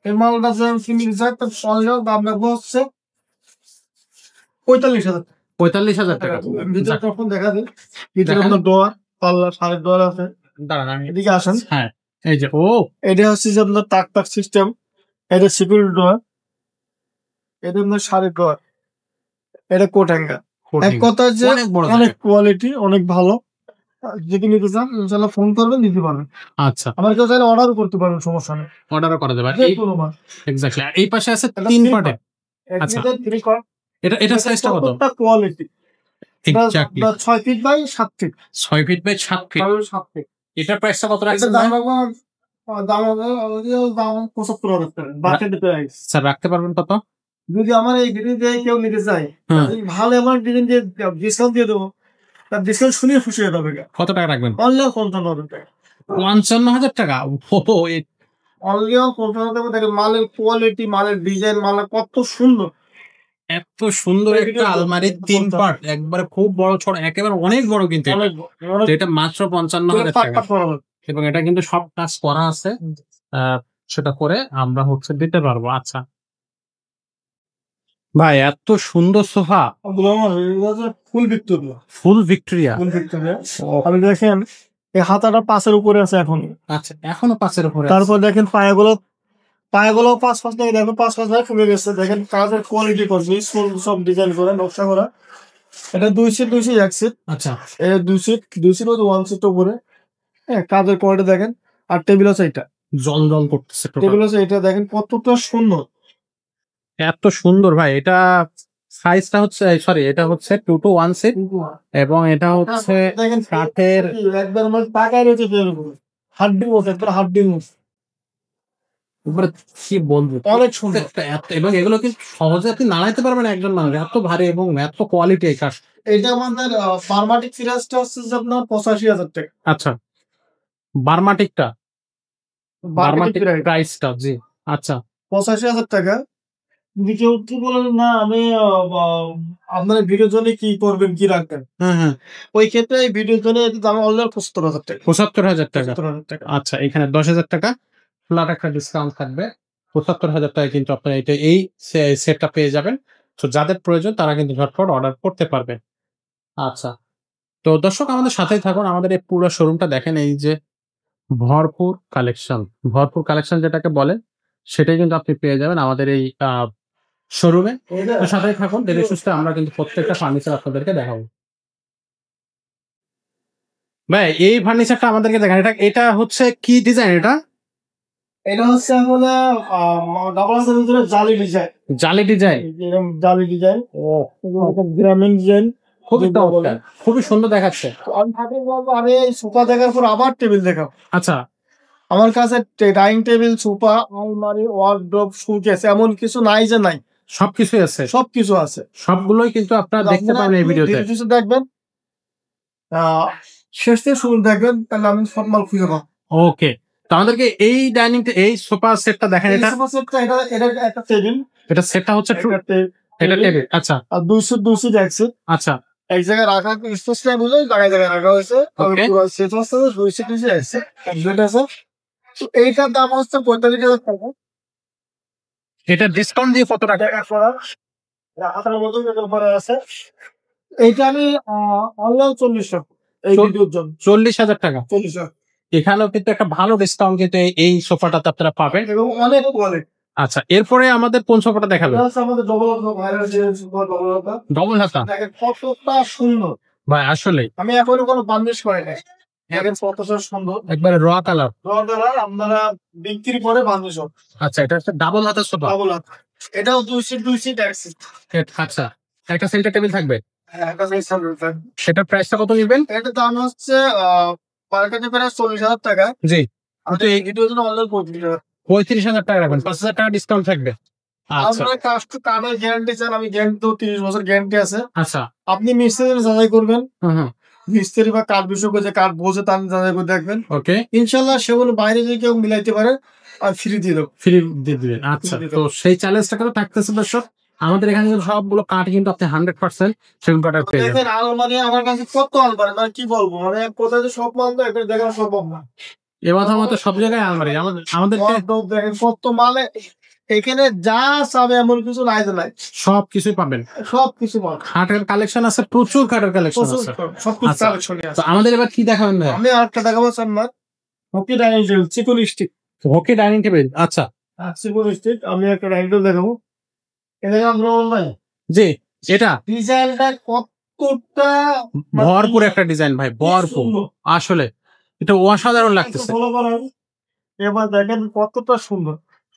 Speaker 2: এই মালটা যে ফিনিক্স একটা সলিড দাম রাখবো হচ্ছে 45,000 টাকা।
Speaker 1: 45,000 টাকা।
Speaker 2: ভিতরে তখন দেখা দিন, ভিতরে আপনার ডোর, পাল্লা, সাড়ে ডোর আছে।
Speaker 1: দাঁড়ান আমি
Speaker 2: এদিকে আসেন।
Speaker 1: হ্যাঁ, এই যে
Speaker 2: এটা হচ্ছে যে আপনার টাক সিস্টেম, এটা সিকিউরিটি ডোর, এটা আপনার সাড়ে ডোর, এটা কোট হ্যাঙ্গার। এক কথা যে অনেক কোয়ালিটি, অনেক ভালো। যদি নিতে চান ইনশাআল্লাহ ফোন করবেন, নিতে পারবেন।
Speaker 1: আচ্ছা,
Speaker 2: আমার কেউ চাইলে অর্ডারও করতে পারবেন, সমস্যা নেই,
Speaker 1: অর্ডারও করা যাবে। এক্স্যাক্টলি। এই পাশে আছে 3 পার্টে। আচ্ছা, এটা সাইজটা কত?
Speaker 2: Quality
Speaker 1: exactly
Speaker 2: 6 feet by 7 feet.
Speaker 1: 6 feet by 7 feet.
Speaker 2: 7 feet.
Speaker 1: এটা প্রাইসটা কত রাখছেন?
Speaker 2: দাম 75,000 টাকা। Bucket price.
Speaker 1: স্যার রাখতে পারবেন কত?
Speaker 2: যদি আমার এই ডিজাইন দিয়ে কেউ নিতে চায়, ভালো আমার ডিজাইন দিয়ে ডিসকাউন্ট দিয়ে দেবো, তার ডিসকাউন্ট শুনে খুশি হয়ে যাবে।
Speaker 1: কত টাকা রাখবেন?
Speaker 2: অনলি 55,000 টাকা।
Speaker 1: 55,000 টাকা?
Speaker 2: অনলি 55,000 টাকা। দেখেন মালের কোয়ালিটি, মালের ডিজাইন, মালের কত সুন্দর।
Speaker 1: এত সুন্দর একটা আলমারি 3 পার্ট, একবারে খুব বড় ছড়, একেবারে অনেক বড়, কিন্তু এটা মাত্র 55,000 টাকা। এবং এটা কিন্তু সব কাজ করা আছে, সেটা করে আমরা হচ্ছে দিতে পারবো। আচ্ছা ভাই, এত সুন্দর সোফা,
Speaker 2: ফুল ভিক্টোরিয়া।
Speaker 1: ফুল ভিক্টোরিয়া।
Speaker 2: আপনি দেখেন এই হাতাটা 5-এর উপরে আছে এখন।
Speaker 1: আচ্ছা, এখনো 5-এর উপরে।
Speaker 2: তারপর দেখেন পায়াগুলো 5 থেকে দেখেন 5 ভাগ ফুলে গেছে। দেখেন কাজের কোয়ালিটি করছি, সব ডিজাইন করে নকশা করা। এটা 2 সিট 1 সিট।
Speaker 1: আচ্ছা,
Speaker 2: এটা 2 সিট 1 সিট উপরে। হ্যাঁ, কাজের কোয়ালিটি দেখেন। আর টেবিল আছে, এটা
Speaker 1: জল করতেছে।
Speaker 2: টেবিল আছে, এটা দেখেন কতটা সুন্দর,
Speaker 1: এত সুন্দর ভাই। এটা সাইজটা হচ্ছে, সরি, এটা হচ্ছে 2 to 1 সিট, এবং এটা হচ্ছে কাঠের,
Speaker 2: একবার আমার টাকায় রয়েছে, হাড্ডি মতো, একবার হাড্ডি মতো।
Speaker 1: কি বলবো,
Speaker 2: অনেক সুন্দর।
Speaker 1: এবং এগুলো কি সহজে আপনি নাড়াইতে পারবেন একজন মানুষ, এত ভারী এবং এত কোয়ালিটি এই কাঠ।
Speaker 2: এটা আমাদের বার্মাটিক ফিরাজটা হচ্ছে যে আপনার 85,000 টাকা।
Speaker 1: আচ্ছা, বার্মাটিক প্রাইসটা, জি আচ্ছা,
Speaker 2: 85,000 টাকা। যদি কেউ কি বলেন না আমি আপনার ভিডিওর জন্য কি করবেন, কি রাখবেন, ওই ক্ষেত্রে এই ভিডিওর জন্য দাম অনলি 75,000 টাকা।
Speaker 1: 75,000 টাকা। আচ্ছা, এখানে 10,000 টাকা ফ্ল্যাট একটা ডিসকাউন্ট থাকবে। 75,000 টাকা কিন্তু আপনারা এই সেটটা পেয়ে যাবেন। তো যাদের প্রয়োজন তারা কিন্তু ঝটপট অর্ডার করতে পারবে। আচ্ছা, তো দর্শক আমাদের সাথেই থাকুন, আমাদের এই পুরো শোরুমটা দেখেন। এই যে ভরপুর কালেকশন যেটাকে বলে, সেটাই কিন্তু আপনি পেয়ে যাবেন আমাদের এই শোরুমে। সাথেই থাকুন, ধীরে সুস্থে আমরা কিন্তু প্রত্যেকটা ফার্নিচার আপনাদেরকে দেখাবো। ভাই, এই ফার্নিচারটা আমাদেরকে দেখান। এটা হচ্ছে কি ডিজাইন?
Speaker 2: এটা হচ্ছে আসলে ডাবল হাউসের ভিতরে জালি ডিজাইন।
Speaker 1: জালি ডিজাইন।
Speaker 2: ও গ্রামীণ ডিজাইন।
Speaker 1: খুবই চমৎকার, খুবই সুন্দর দেখাচ্ছে।
Speaker 2: আমি এই সোফা দেখার পর আবার টেবিল দেখাবো।
Speaker 1: আচ্ছা,
Speaker 2: আমার কাছে ডাইনিং টেবিল, সোফা, আলমারি, ওয়ার্ডরোব, শোকেস এমন কিছু নাই যে নাই,
Speaker 1: সবকিছুই আছে,
Speaker 2: সবকিছু আছে।
Speaker 1: সবগুলোই কিন্তু আপনারা দেখতে পাবেন এই ভিডিওতে।
Speaker 2: দেখবেন শেষ থেকে শুরু দেখবেন, তাহলে আমি সব মাল খুঁজে পাবো।
Speaker 1: ওকে, তো আমাদেরকে এই ডাইনিং এই সোফা সেটটা দেখেন। এটা
Speaker 2: সোফা সেটটা, এটা একটা টেবিল,
Speaker 1: এটা সেটটা হচ্ছে এটা টেবিল। আচ্ছা,
Speaker 2: আর 200 দেখছি।
Speaker 1: আচ্ছা,
Speaker 2: এক জায়গায় রাখা স্পেস টাইম হলো, জায়গায় রাখা হয়েছে। পুরো সেট হচ্ছে 200 আছে, কমপ্লিট আছে। তো এইটার দাম হচ্ছে 45,000 টাকা।
Speaker 1: এটা ডিসকাউন্ট দিয়ে কত টাকা
Speaker 2: রাখার মতো উপরে আছে। এইটা আমি অনলাইন 40,000, এই ভিডিওর জন্য
Speaker 1: 40,000 টাকা।
Speaker 2: 40,000
Speaker 1: এখানেও কিন্তু একটা ভালো ডিসকাউন্ট কিন্তু এই সোফাটাতে আপনারা পাবেন,
Speaker 2: এবং অনেক কোয়ালিটি।
Speaker 1: আচ্ছা, এরপরে আমাদের কোন সোফাটা দেখাবেন?
Speaker 2: আমাদের
Speaker 1: ডবল হাতা।
Speaker 2: দেখেন কতটা সুন্দর
Speaker 1: ভাই, আসলে
Speaker 2: আমি এখনো কোনো বার্নিশ করি নাই। দেখেন কতটা সুন্দর,
Speaker 1: একবারে র কালার।
Speaker 2: আপনারা বিক্রি করে বার্নিশ হবে।
Speaker 1: আচ্ছা, এটা হচ্ছে ডাবল হাতের সোফা।
Speaker 2: ডাবল হাত, এটাও 2 সিট এক সিট।
Speaker 1: আচ্ছা, একটা সেন্টার টেবিল থাকবে।
Speaker 2: একটা সাইজ থাকবে।
Speaker 1: সেটার প্রাইসটা কত নেবেন?
Speaker 2: এটার দাম হচ্ছে মার্কেটে প্রায় 40,000 টাকা।
Speaker 1: জি,
Speaker 2: কিন্তু এই ভিডিওর জন্য অনলাইন 35,000।
Speaker 1: 35,000 টাকা রাখবেন, 5,000 টাকা ডিসকাউন্ট থাকবে। আচ্ছা,
Speaker 2: আপনার কার্ডের গ্যারান্টি চান, আমি গ্যারান্টি তো 30 বছর গ্যারান্টি আছে।
Speaker 1: আচ্ছা,
Speaker 2: আপনি মিস্ত্রি যাচাই করবেন,
Speaker 1: হুম,
Speaker 2: মিস্ত্রি বা কাঠ বিশেষজ্ঞ যে কাঠ বোঝে তার যাচাই করে দেখবেন।
Speaker 1: ওকে,
Speaker 2: ইনশাল্লাহ সেগুলো বাইরে যদি কেউ মিলাইতে পারে আর ফ্রি দিয়ে দেবো।
Speaker 1: ফ্রি দিয়ে দিবেন। আচ্ছা, তো সেই চ্যালেঞ্জটা কিন্তু থাকতেছে দর্শক। আমাদের এখানে কিন্তু সবগুলো কাঠ কিন্তু আপনি 100% সেগুন কাঠের পেয়ে যাবেন।
Speaker 2: দেখেন আলমারি আমার কাছে কত আলমারি, মানে কি বলবো, মানে কোথায় যে সব মাল তো এটা দেখা সম্ভব না।
Speaker 1: এবার মতো সব জায়গায় আলমারি আমাদের
Speaker 2: দেখেন কত মালে, এখানে যা চাবে এমন কিছু নাই যে নাই,
Speaker 1: সব কিছুই পাবেন।
Speaker 2: সবকিছু মাল,
Speaker 1: খাটের কালেকশন আছে, প্রচুর খাটের কালেকশন আছে,
Speaker 2: সবকিছু
Speaker 1: আচ্ছা,
Speaker 2: কালেকশনই আছে।
Speaker 1: তো আমাদের এবার কি দেখাবেন ভাই?
Speaker 2: আমি আরেকটা দেখাবো আপনার হকি ডাইনিং টেবিল, চিকন স্টিক।
Speaker 1: হকি ডাইনিং টেবিল, আচ্ছা,
Speaker 2: চিকন স্টিক আমি একটা ডাইনিং টেবিল দেখাবো। এটা আমরা অনলাইন,
Speaker 1: জি, এটা
Speaker 2: ডিজাইনটা কতটা
Speaker 1: ভরপুর একটা ডিজাইন ভাই, ভরপুর। আসলে এটা অসাধারণ লাগতেছে।
Speaker 2: এবার দেখেন কতটা সুন্দর।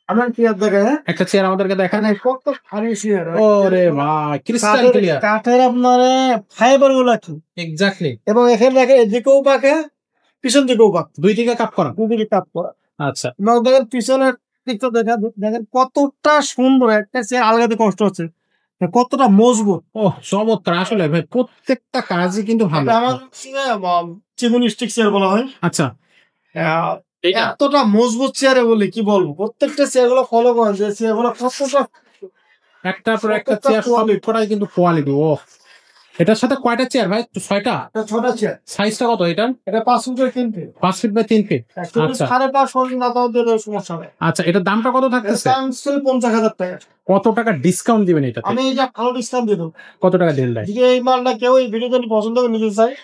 Speaker 2: আমার চেয়ার দেখেন,
Speaker 1: একটা চেয়ার আমাদেরকে দেখান।
Speaker 2: কত ভারী চেয়ার,
Speaker 1: ওরে ভাই, ক্রিস্টাল ক্লিয়ার
Speaker 2: কাঠের আপনার ফাইবার গুলা কি
Speaker 1: এক্স্যাক্টলি।
Speaker 2: এবং এখানে দেখেন এদিকেও পাকে, পিছন দিকেও পাক,
Speaker 1: দুই দিকে কাপ করা,
Speaker 2: দুদিকে কাপ করা।
Speaker 1: আচ্ছা,
Speaker 2: এবং দেখেন পিছনের দিকটা দেখেন কতটা সুন্দর। একটা চেয়ার আলগাতে কষ্ট হচ্ছে, কতটা মজবুত।
Speaker 1: ও চমৎকার, আসলে ভাই প্রত্যেকটা কাজই কিন্তু ভালো।
Speaker 2: আমার চিকন স্টিক চেয়ার বলা হয়।
Speaker 1: আচ্ছা,
Speaker 2: এতটা মজবুত চেয়ারে বলি কি বলবো, প্রত্যেকটা চেয়ার গুলো ফলো করেন যে চেয়ার গুলো কতটা
Speaker 1: একটার পর একটা চেয়ার সবকটাই কিন্তু কোয়ালিটি। ও, এটার সাথে কয়টা চেয়ার ভাই? 6টা।
Speaker 2: ছোট চেয়ার।
Speaker 1: সাইজটা কত এটার?
Speaker 2: এটা 5 ফুটের 3 ফিট।
Speaker 1: 5 feet by 3 feet. আচ্ছা,
Speaker 2: 5.5 ফুট না তাও দিলে সমস্যা হবে।
Speaker 1: আচ্ছা, এটার দামটা কত থাকতেছে?
Speaker 2: দাম ছিল 50,000 টাকা।
Speaker 1: কত টাকা ডিসকাউন্ট দিবেন এটাতে?
Speaker 2: আমি এটা ভালো ডিসকাউন্ট দিয়ে দেবো।
Speaker 1: কত টাকা দিলেন ভাই?
Speaker 2: যদি এই মালটা কেউ এই ভিডিওতে পছন্দ করে নিতে চায়,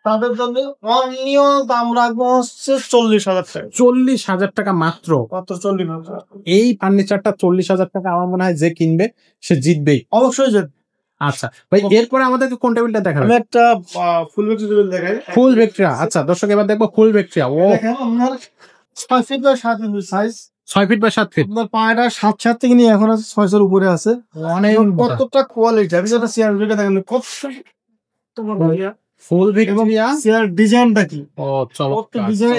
Speaker 2: তাদের জন্য অনলিও দাম রাখবো হচ্ছে 40,000 টাকা।
Speaker 1: 40,000 টাকা মাত্র।
Speaker 2: মাত্র 40,000।
Speaker 1: এই ফার্নিচারটা 40,000 টাকা আমার মনে হয় যে কিনবে সে জিতবেই।
Speaker 2: অবশ্যই যে।
Speaker 1: আচ্ছা ভাই, এরপরে আমাদেরকে কোন টেবিলটা দেখাবেন?
Speaker 2: আমি একটা ফুল ভিক্টোরিয়া টেবিল দেখাই।
Speaker 1: ফুল ভিক্টোরিয়া, আচ্ছা দর্শক এবার দেখবো ফুল ভিক্টোরিয়া। ও
Speaker 2: দেখেন আপনার 6 feet by 7 feet size,
Speaker 1: 6 feet by 7 feet.
Speaker 2: আপনার পায়টা 7 থেকে নিয়ে এখন আছে 600 উপরে আছে।
Speaker 1: অনেক
Speaker 2: কতটা কোয়ালিটি, আমি যেটা চেয়ার ভিডিও দেখেন কত তোমার ভাইয়া
Speaker 1: ফুল ভিক্টোরিয়া।
Speaker 2: চেয়ার ডিজাইনটা কি,
Speaker 1: ও চমৎকার,
Speaker 2: ডিজাইন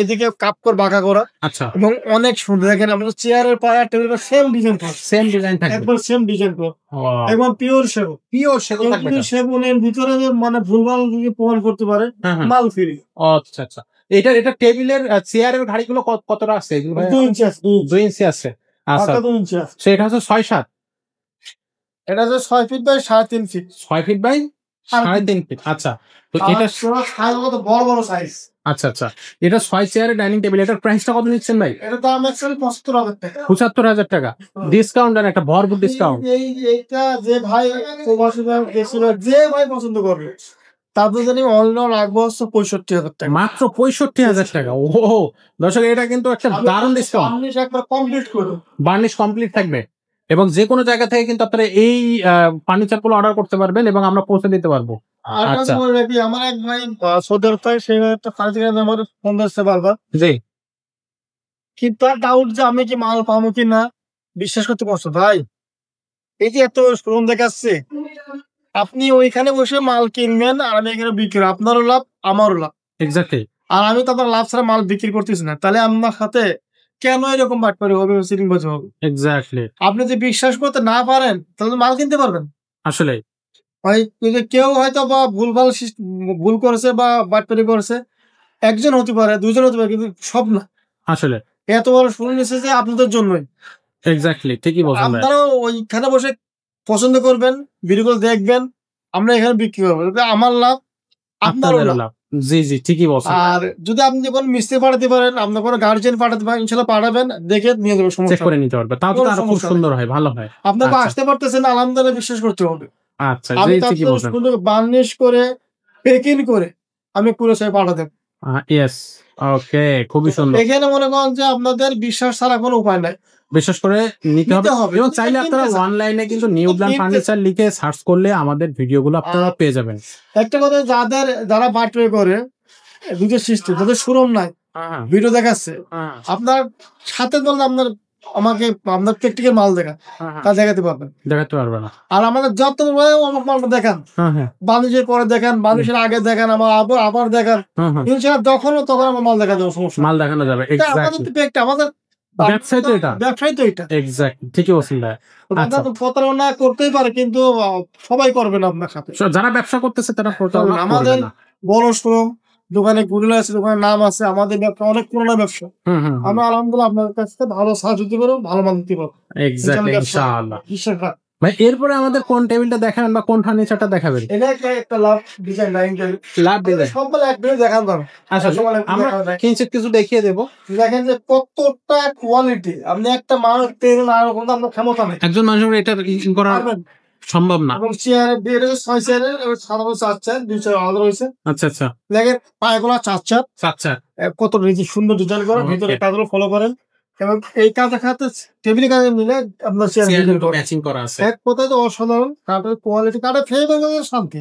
Speaker 2: এদিকে কাপ করে বাঁকা করা।
Speaker 1: আচ্ছা,
Speaker 2: এবং অনেক সুন্দর। দেখেন আমাদের চেয়ারের পায়া টেবিলের সেম ডিজাইন থাকবে,
Speaker 1: সেম ডিজাইন থাকবে,
Speaker 2: একবার সেম ডিজাইন করো, একবার পিওর সেগুন।
Speaker 1: পিওর সেগুন থাকবে।
Speaker 2: সেগুনের ভিতরে মানে ভুলভাল যদি প্রমাণ করতে পারে মাল ফ্রি।
Speaker 1: আচ্ছা, আচ্ছা, এটা টেবিলের চেয়ারের ঘাড়িগুলো কতটা আছে?
Speaker 2: 2 ইঞ্চি আছে,
Speaker 1: 2 ইঞ্চি আছে। আচ্ছা,
Speaker 2: 2 ইঞ্চি আছে।
Speaker 1: সেটা হচ্ছে 6-7।
Speaker 2: এটা হচ্ছে 6 feet by 3.5 feet.
Speaker 1: 6 feet by 3.5 feet. আচ্ছা, তো এটা
Speaker 2: সাইজ কত বড় বড় সাইজ।
Speaker 1: আচ্ছা, আচ্ছা, এটা 6 চেয়ারের ডাইনিং টেবিল। এটার প্রাইসটা কত নিচ্ছেন ভাই?
Speaker 2: এটা দাম অ্যাকচুয়ালি 75,000 টাকা।
Speaker 1: 75,000 টাকা ডিসকাউন্ট, আর একটা ভরপুর ডিসকাউন্ট।
Speaker 2: এইটা যে ভাই প্রবাসী ভাই গেছিল, যে ভাই পছন্দ করবে তাদের জন্য অনলাইন রাখবো হচ্ছে 65,000 টাকা।
Speaker 1: মাত্র 65,000 টাকা। ও দর্শক, এটা কিন্তু একটা দারুণ ডিসকাউন্ট।
Speaker 2: বার্নিশ একবার কমপ্লিট করো,
Speaker 1: বার্নিশ কমপ্লিট থাকবে এবং যে কোনো জায়গা থেকে কিন্তু আপনারা এই ফার্নিচার গুলো অর্ডার করতে পারবেন এবং আমরা পৌঁছে দিতে পারবো। আচ্ছা,
Speaker 2: আমার এক ভাই সৌদি আরব থেকে, সে একটা ফার্নিচার আমার ফোন দিচ্ছে বারবার,
Speaker 1: জি,
Speaker 2: কিন্তু আর ডাউট যে আমি কি মাল পাবো কি না। বিশ্বাস করতে পারছো ভাই, এই যে এত শোরুম দেখাচ্ছে, আপনি ওইখানে বসে মাল কিনবেন আর আমি এখানে বিক্রি, আপনারও লাভ আমারও লাভ।
Speaker 1: এক্স্যাক্টলি।
Speaker 2: আর আমি তো আপনার লাভ ছাড়া মাল বিক্রি করতেছি না, তাহলে আপনার সাথে কেন এরকম বাটপারি হবে, চিটিংবাজি হবে?
Speaker 1: এক্স্যাক্টলি।
Speaker 2: আপনি যদি বিশ্বাস করতে না পারেন তাহলে মাল কিনতে পারবেন?
Speaker 1: আসলে
Speaker 2: কেউ হয়তো বা ভুল করেছে বা বাটপারি করেছে, একজন হতে পারে, দুজন হতে পারে, কিন্তু সব না।
Speaker 1: আসলে
Speaker 2: এত বড় শুনে নিচ্ছে যে আপনাদের জন্যই।
Speaker 1: এক্স্যাক্টলি, ঠিকই বলছেন ভাই।
Speaker 2: আপনারাও ওইখানে বসে পছন্দ করবেন, ভিডিওগুলো দেখবেন, আমরা এখানে বিক্রি করবো, আমার লাভ আপনারও
Speaker 1: আপনাদেরও
Speaker 2: লাভ।
Speaker 1: লাভ। জি জি, ঠিকই বলছেন।
Speaker 2: আর যদি আপনি কোনো মিস্ত্রি পাঠাতে পারেন, আপনার কোনো গার্জিয়ান পাঠাতে পারেন, ইনশাল্লাহ পাঠাবেন, দেখে নিয়ে যাবো,
Speaker 1: চেক
Speaker 2: সমস্যা
Speaker 1: করে
Speaker 2: নেই।
Speaker 1: নিতে পারবে, তাও তো
Speaker 2: কোনো
Speaker 1: আরো খুব
Speaker 2: সমস্যা নেই।
Speaker 1: সুন্দর হয়, ভালো হয়।
Speaker 2: আপনাকে
Speaker 1: আচ্ছা
Speaker 2: আসতে পারতেছেন, আলহামদুলিল্লাহ বিশ্বাস করতে হবে।
Speaker 1: আচ্ছা,
Speaker 2: আমি
Speaker 1: জি
Speaker 2: তার
Speaker 1: ঠিকই বলছেন।
Speaker 2: সুন্দর বার্নিশ করে প্যাকিং করে আমি পুরো সাথে পাঠাতে।
Speaker 1: ইয়েস, ওকে, খুবই সুন্দর।
Speaker 2: এখানে মনে করেন যে আপনাদের বিশ্বাস ছাড়া কোনো উপায় নাই,
Speaker 1: বিশেষ করে নিতে
Speaker 2: নিতে
Speaker 1: হবে।
Speaker 2: হবে।
Speaker 1: এবং
Speaker 2: যদি
Speaker 1: চাইলে
Speaker 2: কিনতে
Speaker 1: আপনারা
Speaker 2: চান,
Speaker 1: অনলাইনে কিন্তু
Speaker 2: শুধু
Speaker 1: নিউল্যান্ড
Speaker 2: কিনতে
Speaker 1: ফার্নিচার লিখে সার্চ করলে আমাদের ভিডিওগুলো আপনারা পেয়ে যাবেন।
Speaker 2: একটা কথা, যারা বাটপারি করে দুধের সৃষ্টি, তাদের শোরুম নাই,
Speaker 1: হ্যাঁ
Speaker 2: ভিডিও দেখাচ্ছে,
Speaker 1: হ্যাঁ
Speaker 2: আপনার সাথে বলতে আমাকে আপনার প্র্যাকটিক্যাল মাল দেখান, তা দেখাতে পারবেন।
Speaker 1: দেখাতে পারবে না।
Speaker 2: আর আমাদের যত অমুক মালটা দেখান,
Speaker 1: হ্যাঁ
Speaker 2: বাণিজ্যের পরে দেখান, বাণিজ্যের আগে দেখান, আবার দেখান,
Speaker 1: হ্যাঁ,
Speaker 2: ইনশাআল্লাহ তখন আমার মাল দেখা যাবে, সমস্যা
Speaker 1: মাল দেখানো যাবে।
Speaker 2: নেই। আমাদের তো আমাদের
Speaker 1: ব্যবসায় তো এটা।
Speaker 2: ব্যবসায় তো এটা।
Speaker 1: এক্স্যাক্টলি, ঠিকই বলছেন ভাই। আচ্ছা,
Speaker 2: তো প্রতারণা করতেই পারে, কিন্তু সবাই করবে না আপনার সাথে।
Speaker 1: যারা ব্যবসা করতেছে তারা প্রতারণা করবে
Speaker 2: আমাদের
Speaker 1: না।
Speaker 2: বড় শোরুম, দোকানে গুগল আছে, দোকানের নাম আছে, আমাদের ব্যবসা অনেক পুরোনো ব্যবসা। আমি আলহামদুলিল্লাহ আপনার কাছ থেকে ভালো সাহায্য দিতে পারবো, ভালো মাল দিতে পারবো,
Speaker 1: এক্স্যাক্টলি, ইনশাআল্লাহ।
Speaker 2: বিশ্বাস রাখ।
Speaker 1: ভাই এরপরে আমাদের কোন টেবিলটা দেখাবেন বা কোন ফার্নিচারটা দেখাবেন?
Speaker 2: এটা একটা লাভ ডিজাইন,
Speaker 1: লাভ ডিজাইন।
Speaker 2: সব এক ভিডিও দেখান দাও।
Speaker 1: আচ্ছা, আমরা কিঞ্চিত কিছু দেখিয়ে দেবো।
Speaker 2: দেখেন যে কতটা কোয়ালিটি, আপনি একটা মানুষ টেনে না কোনো আপনার ক্ষমতা নেই,
Speaker 1: একজন মানুষের এটা করা
Speaker 2: পারবেন
Speaker 1: সম্ভব না।
Speaker 2: এবং চেয়ারের দিয়ে 6 চেয়ারের 4 চেয়ার, 2 চেয়ার আলাদা রয়েছে।
Speaker 1: আচ্ছা আচ্ছা
Speaker 2: দেখেন পায়গুলো 4 চেয়ার,
Speaker 1: আচ্ছা,
Speaker 2: কত সুন্দর ডিজাইন করা,
Speaker 1: Okay.
Speaker 2: ভিতরে কাজগুলো ফলো করেন, এবং এই কাজের খাতে টেবিলের কাজে মিলে আপনার চেয়ার
Speaker 1: ম্যাচিং করা আছে।
Speaker 2: এক কথায় তো অসাধারণ। কাঠের কোয়ালিটি, কাঠের ফেভার শান্তি,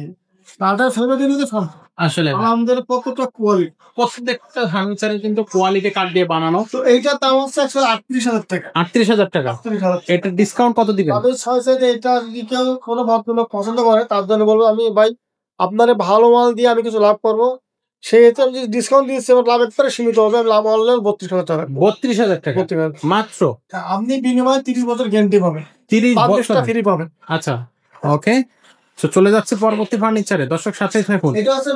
Speaker 2: কাঠের ফেভার দিলে শান্তি।
Speaker 1: আসলে
Speaker 2: আমাদের কতটা কোয়ালিটি,
Speaker 1: প্রত্যেকটা ফার্নিচারে কিন্তু কোয়ালিটি কাঠ দিয়ে বানানো।
Speaker 2: তো এইটার দাম হচ্ছে 38,000 টাকা।
Speaker 1: 38,000 টাকা।
Speaker 2: 38,000।
Speaker 1: এটা ডিসকাউন্ট কত দিবেন?
Speaker 2: তাদের 6 সাইডে এটা যদি কেউ কোনো ভদ্রলোক পছন্দ করে, তার জন্য বলবো আমি ভাই আপনার ভালো মাল দিয়ে আমি কিছু লাভ করবো, সেহেতু আমি যদি ডিসকাউন্ট দিচ্ছি আমার লাভ একবারে সীমিত হবে। আমি লাভ অনলাইন 32,000 টাকা।
Speaker 1: 32,000 টাকা
Speaker 2: 32,000
Speaker 1: মাত্র।
Speaker 2: আপনি বিনিময়ে 30 বছর গ্যারান্টি পাবেন,
Speaker 1: 30 বছর
Speaker 2: ফ্রি পাবেন।
Speaker 1: আচ্ছা, ওকে। তো চলে যাচ্ছে পরবর্তী ফার্নিচারে। দর্শক সাথে থাকুন।
Speaker 2: এটা হচ্ছে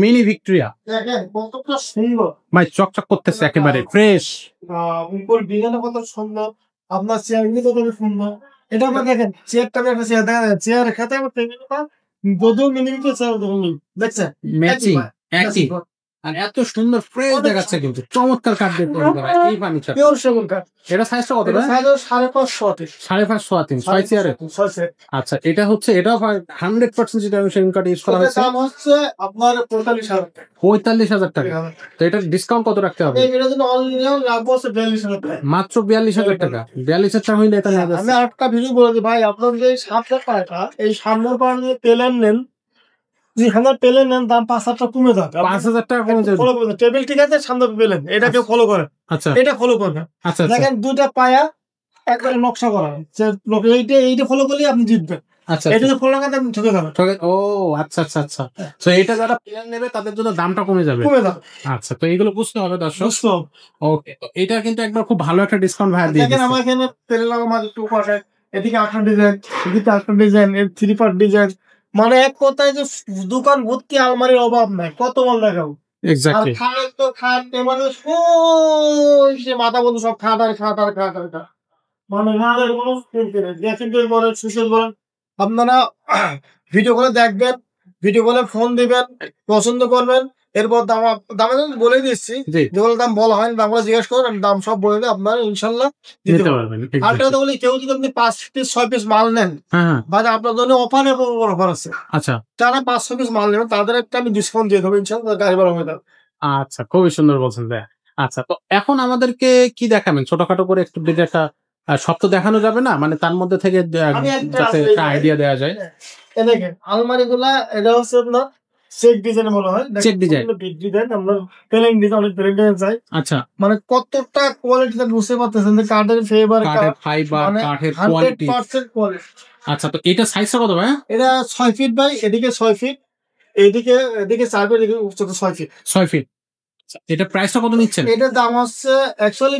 Speaker 1: মিনি ভিক্টোরিয়া।
Speaker 2: দেখেন কতটা সুন্দর,
Speaker 1: ভাই চকচক করতেছে, একেবারে ফ্রেশ।
Speaker 2: উপর ডিজাইন কত সুন্দর, আপনার চেয়ার গুলো কত সুন্দর। এটা আপনার দেখেন চেয়ারটা, একটা চেয়ার দেখা যায়, চেয়ার খেতে আমার টেবিলটা যদিও মিলিমিটার চেয়ার দেখছেন
Speaker 1: ম্যাচিং একই, আর এত সুন্দর ফ্রেশ দেখাচ্ছে, কিন্তু চমৎকার কাঠ দিয়ে তৈরি করা এই ফার্নিচার।
Speaker 2: পিওর সেগুন কাঠ।
Speaker 1: এটা সাইজটা কত?
Speaker 2: সাইজ 5.5
Speaker 1: 5.5 6 চেয়ারের। আচ্ছা, এটা হচ্ছে, এটাও 100% যেটা সেগুন কাঠ ইউজ করা হয়েছে।
Speaker 2: দাম হচ্ছে আপনার 45,000 টাকা।
Speaker 1: 45,000 টাকা। তো এটা ডিসকাউন্ট কত রাখতে হবে?
Speaker 2: এটার জন্য অনলাইনে লাভ হচ্ছে 42,000 টাকা।
Speaker 1: মাত্র 42,000 টাকা। 42,000 টাকা হইলে এটা নেওয়া
Speaker 2: আমি
Speaker 1: যাচ্ছে।
Speaker 2: আরেকটা ভিডিও বলে দিই ভাই, আপনার যে সামনের পায়টা, এই সামনের পায়ে নিয়ে পেলেন নেন, যে সামনের পেলেন নেন, দাম 5,000 টাকা কমে যাবে।
Speaker 1: 5,000 টাকা কমে যাবে।
Speaker 2: ফলো করবেন, টেবিল ঠিক আছে, সামনে পেলেন, এটা কেউ ফলো করে,
Speaker 1: আচ্ছা
Speaker 2: এটা ফলো করবেন।
Speaker 1: আচ্ছা।
Speaker 2: দেখেন দুইটা পায়া একবারে নকশা করা, যে এইটা ফলো করলে আপনি জিতবেন।
Speaker 1: আচ্ছা,
Speaker 2: এটা যদি ফলো না করেন আপনি ঠকে যাবেন।
Speaker 1: ও আচ্ছা আচ্ছা আচ্ছা। তো এটা যারা প্ল্যান নেবে তাদের জন্য দামটা কমে যাবে। আচ্ছা, তো এইগুলো বুঝতে হবে দর্শক। ওকে, তো এটা কিন্তু একবার খুব ভালো একটা ডিসকাউন্ট ভাই দিয়ে
Speaker 2: দেখেন আমার এখানে তেল লাগা মাত্র 2 পার্ট, এদিকে 8 ডিজাইন, এদিকে 8 ডিজাইন, এর 3 পার্ট ডিজাইন, মানে এক কথায় যে দোকান ভর্তি আলমারির অভাব নাই, কত মাল দেখাবো।
Speaker 1: এক্স্যাক্টলি।
Speaker 2: আর খাট তো খাট, মানে সে মাথা বন্ধু সব খাট আর খাট আর খাট আর খাট, মানে খাটের কোনো ড্রেসিং টেবিল বলেন, সুশীল বলেন, আপনারা ভিডিও করে দেখবেন, ভিডিও করে ফোন দিবেন, পছন্দ করবেন, এরপর দামে বলে দিচ্ছি, যেগুলো দাম বলা হয় দামগুলো জিজ্ঞেস করেন, আমি দাম সব বলে দিই, আপনারা ইনশাল্লাহ দিতে পারবেন। আর কথা বলি, কেউ যদি আপনি 5 পিস 6 পিস মাল নেন, বা আপনার জন্য অফার আছে। আচ্ছা, যারা 5-6 পিস মাল নেবেন তাদের একটা আমি ডিসকাউন্ট দিয়ে দেবো ইনশাল্লাহ, গাড়ি ভাড়া হয়ে যাবে।
Speaker 1: আচ্ছা, খুবই সুন্দর বলছেন ভাই। আচ্ছা, তো এখন আমাদেরকে কি দেখাবেন? ছোটখাটো করে একটু একটা, সব তো দেখানো যাবে না, মানে তার মধ্যে থেকে যাতে একটা আইডিয়া দেওয়া যায়।
Speaker 2: দেখেন আলমারি গুলা, এটা হচ্ছে আপনার চেক ডিজাইন বলা হয়,
Speaker 1: চেক ডিজাইন,
Speaker 2: বিগ ডিজাইন, আমরা প্লেন ডিজাইন, অনেক প্লেন ডিজাইন চাই। আচ্ছা, মানে কতটা কোয়ালিটি বুঝতে পারতেছেন যে কাঠের ফেভার,
Speaker 1: কাঠের ফাইবার, কাঠের কোয়ালিটি
Speaker 2: 100% কোয়ালিটি।
Speaker 1: আচ্ছা, তো এটা সাইজটা কত ভাই?
Speaker 2: এটা 6 ফিট বাই এদিকে 6 ফিট, এদিকে 4 ফিট, এদিকে উচ্চতা 6 ফিট।
Speaker 1: 6 ফিট। এটা প্রাইসটা কত নিচ্ছেন?
Speaker 2: এটার দাম হচ্ছে অ্যাকচুয়ালি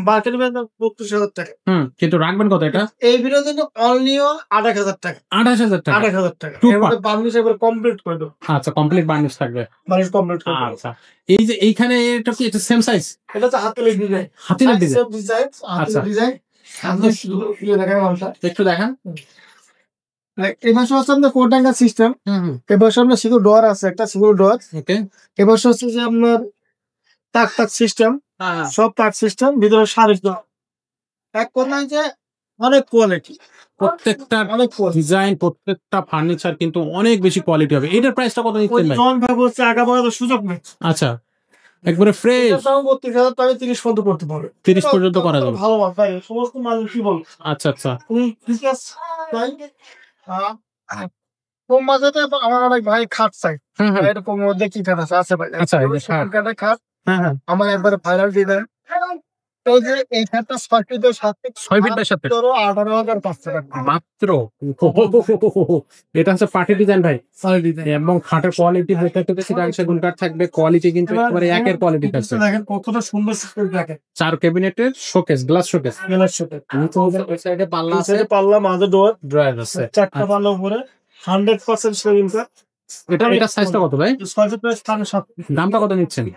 Speaker 2: মার্কেট ভ্যালু 32,000 টাকা।
Speaker 1: কিন্তু রাখবেন কত এটা?
Speaker 2: এই ভিডিওর জন্য অনলি 28,000 টাকা।
Speaker 1: 28,000 টাকা।
Speaker 2: 28,000 টাকা। এর মধ্যে বার্নিশ একবার কমপ্লিট করে দেব।
Speaker 1: আচ্ছা, কমপ্লিট বার্নিশ থাকবে।
Speaker 2: বার্নিশ কমপ্লিট করে দেব।
Speaker 1: আচ্ছা, এই যে এইখানে এটা কি এটা সেম সাইজ?
Speaker 2: এটা হচ্ছে হাতিলের ডিজাইন।
Speaker 1: হাতিলের ডিজাইন।
Speaker 2: আচ্ছা ডিজাইন। আপনি শুধু দেখান মালটা।
Speaker 1: একটু দেখান।
Speaker 2: এবার হচ্ছে আপনার 4 টাঙ্গা সিস্টেম। এবার আপনার সিকিউর ডোর আছে, একটা সিকিউর ডোর।
Speaker 1: ওকে।
Speaker 2: এবার হচ্ছে যে আপনার তাক সিস্টেম, সব তাক সিস্টেম, ভিতরে সারিস দেওয়া। এক কথায় যে অনেক কোয়ালিটি,
Speaker 1: প্রত্যেকটা অনেক ডিজাইন, প্রত্যেকটা ফার্নিচার কিন্তু অনেক বেশি কোয়ালিটি হবে। এটার প্রাইসটা কত নিচ্ছেন ভাই?
Speaker 2: জন ভাগ হচ্ছে আগা পড়ার সুযোগ নেই।
Speaker 1: আচ্ছা, একবারে ফ্রেশ।
Speaker 2: 32,000 টাকা 30 পর্যন্ত করতে পারবে।
Speaker 1: 30 পর্যন্ত করা যাবে।
Speaker 2: ভালো মাল ভাই, সমস্ত মাল কি বল।
Speaker 1: আচ্ছা আচ্ছা।
Speaker 2: ঠিক আছে তাই কম বাজেটে আমার অনেক ভাই খাট চাই। এটা কমের মধ্যে কি খাট আছে ভাই?
Speaker 1: আচ্ছা, এই যে
Speaker 2: খাট। হ্যাঁ আমার একবারে ভাইরাল দিবেন। তো যে এই খাটটা 6 ফিটের সাথে
Speaker 1: 6 ফিটের সাথে
Speaker 2: 18,500 টাকা
Speaker 1: মাত্র। এটা হচ্ছে পার্টি ডিজাইন ভাই, এবং খাটের কোয়ালিটি প্রত্যেকটা সেটা সেগুন কাঠ থাকবে, কোয়ালিটি কিন্তু একেবারে একের কোয়ালিটি থাকবে।
Speaker 2: দেখেন কতটা সুন্দর সিস্টেম দেখেন।
Speaker 1: 4 ক্যাবিনেটের শোকেস, গ্লাস শোকেস। ওই সাইডে পাল্লা আছে,
Speaker 2: পাল্লা মাঝে ডোর,
Speaker 1: ড্রয়ার আছে,
Speaker 2: 4টা পাল্লা উপরে 100% শেভিং কাঠ।
Speaker 1: এটা সাইজটা কত ভাই?
Speaker 2: 6 ফিট প্লাস 7.5।
Speaker 1: দামটা কত নিচ্ছেন?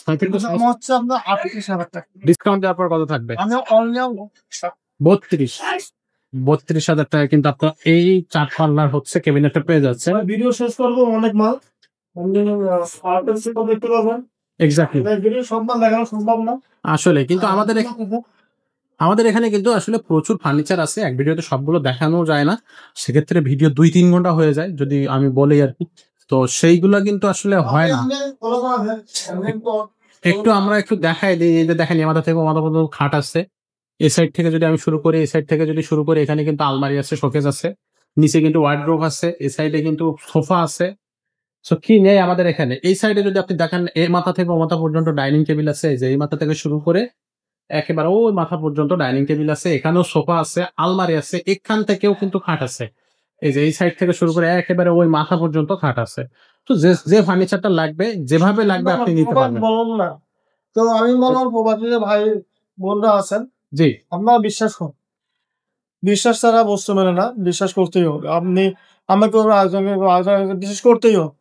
Speaker 1: 6 ফিট
Speaker 2: দাম হচ্ছে আপনার 38,000 টাকা।
Speaker 1: ডিসকাউন্ট দেওয়ার পর কত থাকবে?
Speaker 2: আমি অনলি
Speaker 1: 32,000 টাকা কিন্তু আপনার এই 4 পাল্লার হচ্ছে ক্যাবিনেটটা পেয়ে যাচ্ছে।
Speaker 2: ভিডিও শেষ করবো, অনেক মাল দেখতে পাবেন।
Speaker 1: এক্স্যাক্টলি।
Speaker 2: ভিডিও সব মাল দেখানো সম্ভব না
Speaker 1: আসলে, কিন্তু আমাদের এখানে কিন্তু আসলে প্রচুর ফার্নিচার আছে, এক ভিডিওতে সবগুলো দেখানো যায় না, সেক্ষেত্রে ভিডিও 2-3 ঘন্টা হয়ে যায় যদি আমি বলি আর কি। তো সেইগুলো কিন্তু আসলে হয় না। একটু আমরা একটু দেখাই দিই, এই যে দেখেন মাথা থেকে মাথা পর্যন্ত খাট আছে। এই সাইড থেকে যদি আমি শুরু করি, এই সাইড থেকে যদি শুরু করি, এখানে কিন্তু আলমারি আছে, শোকেস আছে, নিচে কিন্তু ওয়ার্ডরোব আছে, এই সাইডে কিন্তু সোফা আছে। সো কি নেই আমাদের এখানে? এই সাইডে যদি আপনি দেখেন, এই মাথা থেকে ও মাথা পর্যন্ত ডাইনিং টেবিল আছে, এই যে এই মাথা থেকে শুরু করে একেবারে ওই মাথা পর্যন্ত ডাইনিং টেবিল আছে, এখানেও সোফা আছে, আলমারি আছে, এখান থেকেও কিন্তু খাট আছে। এই যে এই সাইড থেকে শুরু করে একেবারে ওই মাথা পর্যন্ত খাট আছে। তো যে ফার্নিচারটা লাগবে, যেভাবে লাগবে আপনি নিতে পারবেন।
Speaker 2: বলুন না, তো আমি বললাম প্রবাসীরা ভাই বোনরা আছেন,
Speaker 1: জি
Speaker 2: আপনারা বিশ্বাস করুন, বিশ্বাস ছাড়া বস্তু মেলে না, বিশ্বাস করতেই হবে। আপনি আমাকে বিশ্বাস করতেই হবে।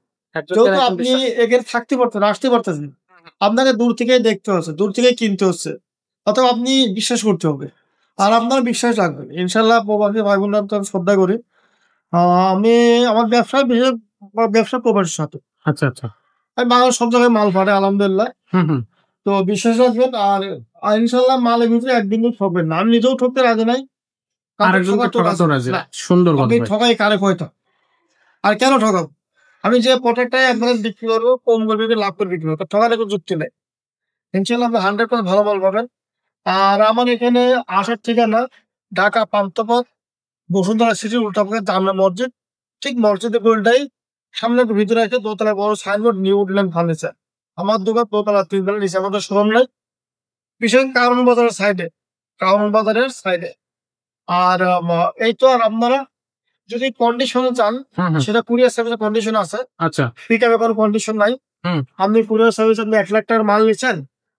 Speaker 2: যেহেতু আপনি এখানে থাকতে পারতেন, আসতে পারতেছেন, আপনাকে দূর থেকে দেখতে হচ্ছে, দূর থেকে কিনতে হচ্ছে, অথবা আপনি বিশ্বাস করতে হবে, আর আপনার বিশ্বাস রাখবেন। ইনশাল্লাহ প্রবাসী ভাই বোনরা তো শ্রদ্ধা করি। আমি আমার ব্যবসা প্রবাসীর সাথে।
Speaker 1: আচ্ছা আচ্ছা।
Speaker 2: আমি বাংলার সব জায়গায় মাল পাঠাই আলহামদুলিল্লাহ। তো বিশ্বাস রাখবেন, আর ইনশাল্লাহ মালের ভিতরে একদিন ঠকবেন না। আমি নিজেও ঠকতে রাজি নাই,
Speaker 1: সুন্দর
Speaker 2: আমি ঠকাই কারে কয়টা, আর কেন ঠকাব? আমি যে প্রোডাক্টটাই একবারে বিক্রি করবো, কম করবি লাভ করে বিক্রি করবো, ঠকালে কোনো যুক্তি নেই। ইনশাল্লাহ আপনি 100% ভালো মাল পাবেন। আর আমার এখানে আসার ঠিকানা ঢাকা পান্থপথ, বসুন্ধরা সিটির উল্টাপাকে জামে মসজিদ, ঠিক মসজিদের উল্টাই সামনে একটু ভিতরে আছে দোতলা বড় সাইনবোর্ড, নিউ উডল্যান্ড ফার্নিচার। আমার দোকান দোতলা 3 তলা, নিচে আমাদের শোরুম নাই, পিছনে কারণ বাজারের সাইডে। আর এই তো, আর আপনারা যদি কন্ডিশনে চান, সেটা কুরিয়ার সার্ভিসের কন্ডিশন আছে।
Speaker 1: আচ্ছা,
Speaker 2: পিক আপে কোনো কন্ডিশন নাই। আপনি কুরিয়ার সার্ভিস, আপনি 1 লাখ টাকার মাল নিচ্ছেন,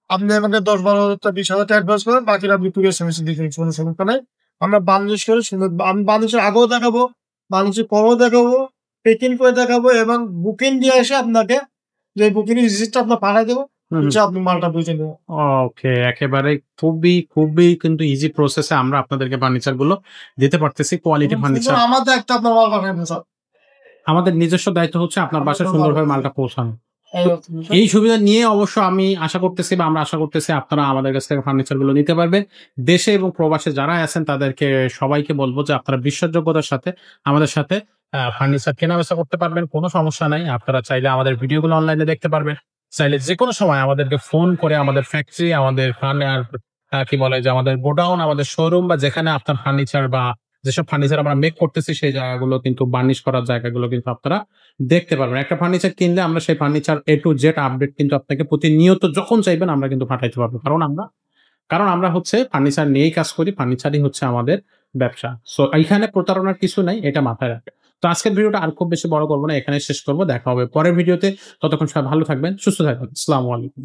Speaker 2: আপনি আমাকে 10-12 হাজার 20,000 টাকা অ্যাডভান্স করেন, বাকিটা আপনি কুরিয়ার সার্ভিসে দিয়ে দিন, কোনো সমস্যা নাই। আমরা বাংলাদেশ করে আমি বাংলাদেশের আগেও দেখাবো, বাংলাদেশের পরেও দেখাবো, পেকিং করে দেখাবো, এবং বুকিং দিয়ে এসে আপনাকে যে বুকিং রিসিপ্টটা আপনার পাঠিয়ে দেবো, আপনি মালটা বুঝে নেবেন।
Speaker 1: ওকে, একেবারে খুবই কিন্তু ইজি প্রসেসে আমরা আপনাদেরকে ফার্নিচার গুলো দিতে পারতেছি, কোয়ালিটি ফার্নিচার।
Speaker 2: আমাদের একটা আপনার মাল পাঠাবেন স্যার,
Speaker 1: আমাদের নিজস্ব দায়িত্ব হচ্ছে আপনার বাসায় সুন্দরভাবে মালটা পৌঁছানো। এই সুবিধা নিয়ে অবশ্য আমি আশা করতেছি, বা আমরা আশা করতেছি আপনারা আমাদের কাছ থেকে ফার্নিচার গুলো নিতে পারবেন। দেশে এবং প্রবাসে যারা আছেন তাদেরকে সবাইকে বলবো যে আপনারা বিশ্বাসযোগ্যতার সাথে আমাদের সাথে ফার্নিচার কেনা বেচা করতে পারবেন, কোনো সমস্যা নাই। আপনারা চাইলে আমাদের ভিডিওগুলো অনলাইনে দেখতে পারবেন, চাইলে যে কোনো সময় আমাদেরকে ফোন করে আমাদের ফ্যাক্টরি, আমাদের কি বলে যে আমাদের গোডাউন, আমাদের শোরুম, বা যেখানে আপনার ফার্নিচার বা যেসব ফার্নিচার আমরা মেক করতেছি সেই জায়গাগুলো কিন্তু বার্নিশ করার জায়গাগুলো কিন্তু আপনারা দেখতে পারবেন। একটা ফার্নিচার কিনলে আমরা সেই furniture A to Z update কিন্তু আপনাকে প্রতিনিয়ত যখন চাইবেন আমরা কিন্তু পাঠাইতে পারবো, কারণ আমরা কারণ আমরা হচ্ছে ফার্নিচার নিয়েই কাজ করি, ফার্নিচারই হচ্ছে আমাদের ব্যবসা। সো এইখানে প্রতারণার কিছু নাই, এটা মাথায় রাখবেন। তো আজকের ভিডিওটা আর খুব বেশি বড় করবো না, এখানে শেষ করবো। দেখা হবে পরের ভিডিওতে। ততক্ষণ সবাই ভালো থাকবেন, সুস্থ থাকবেন। আসসালামু আলাইকুম।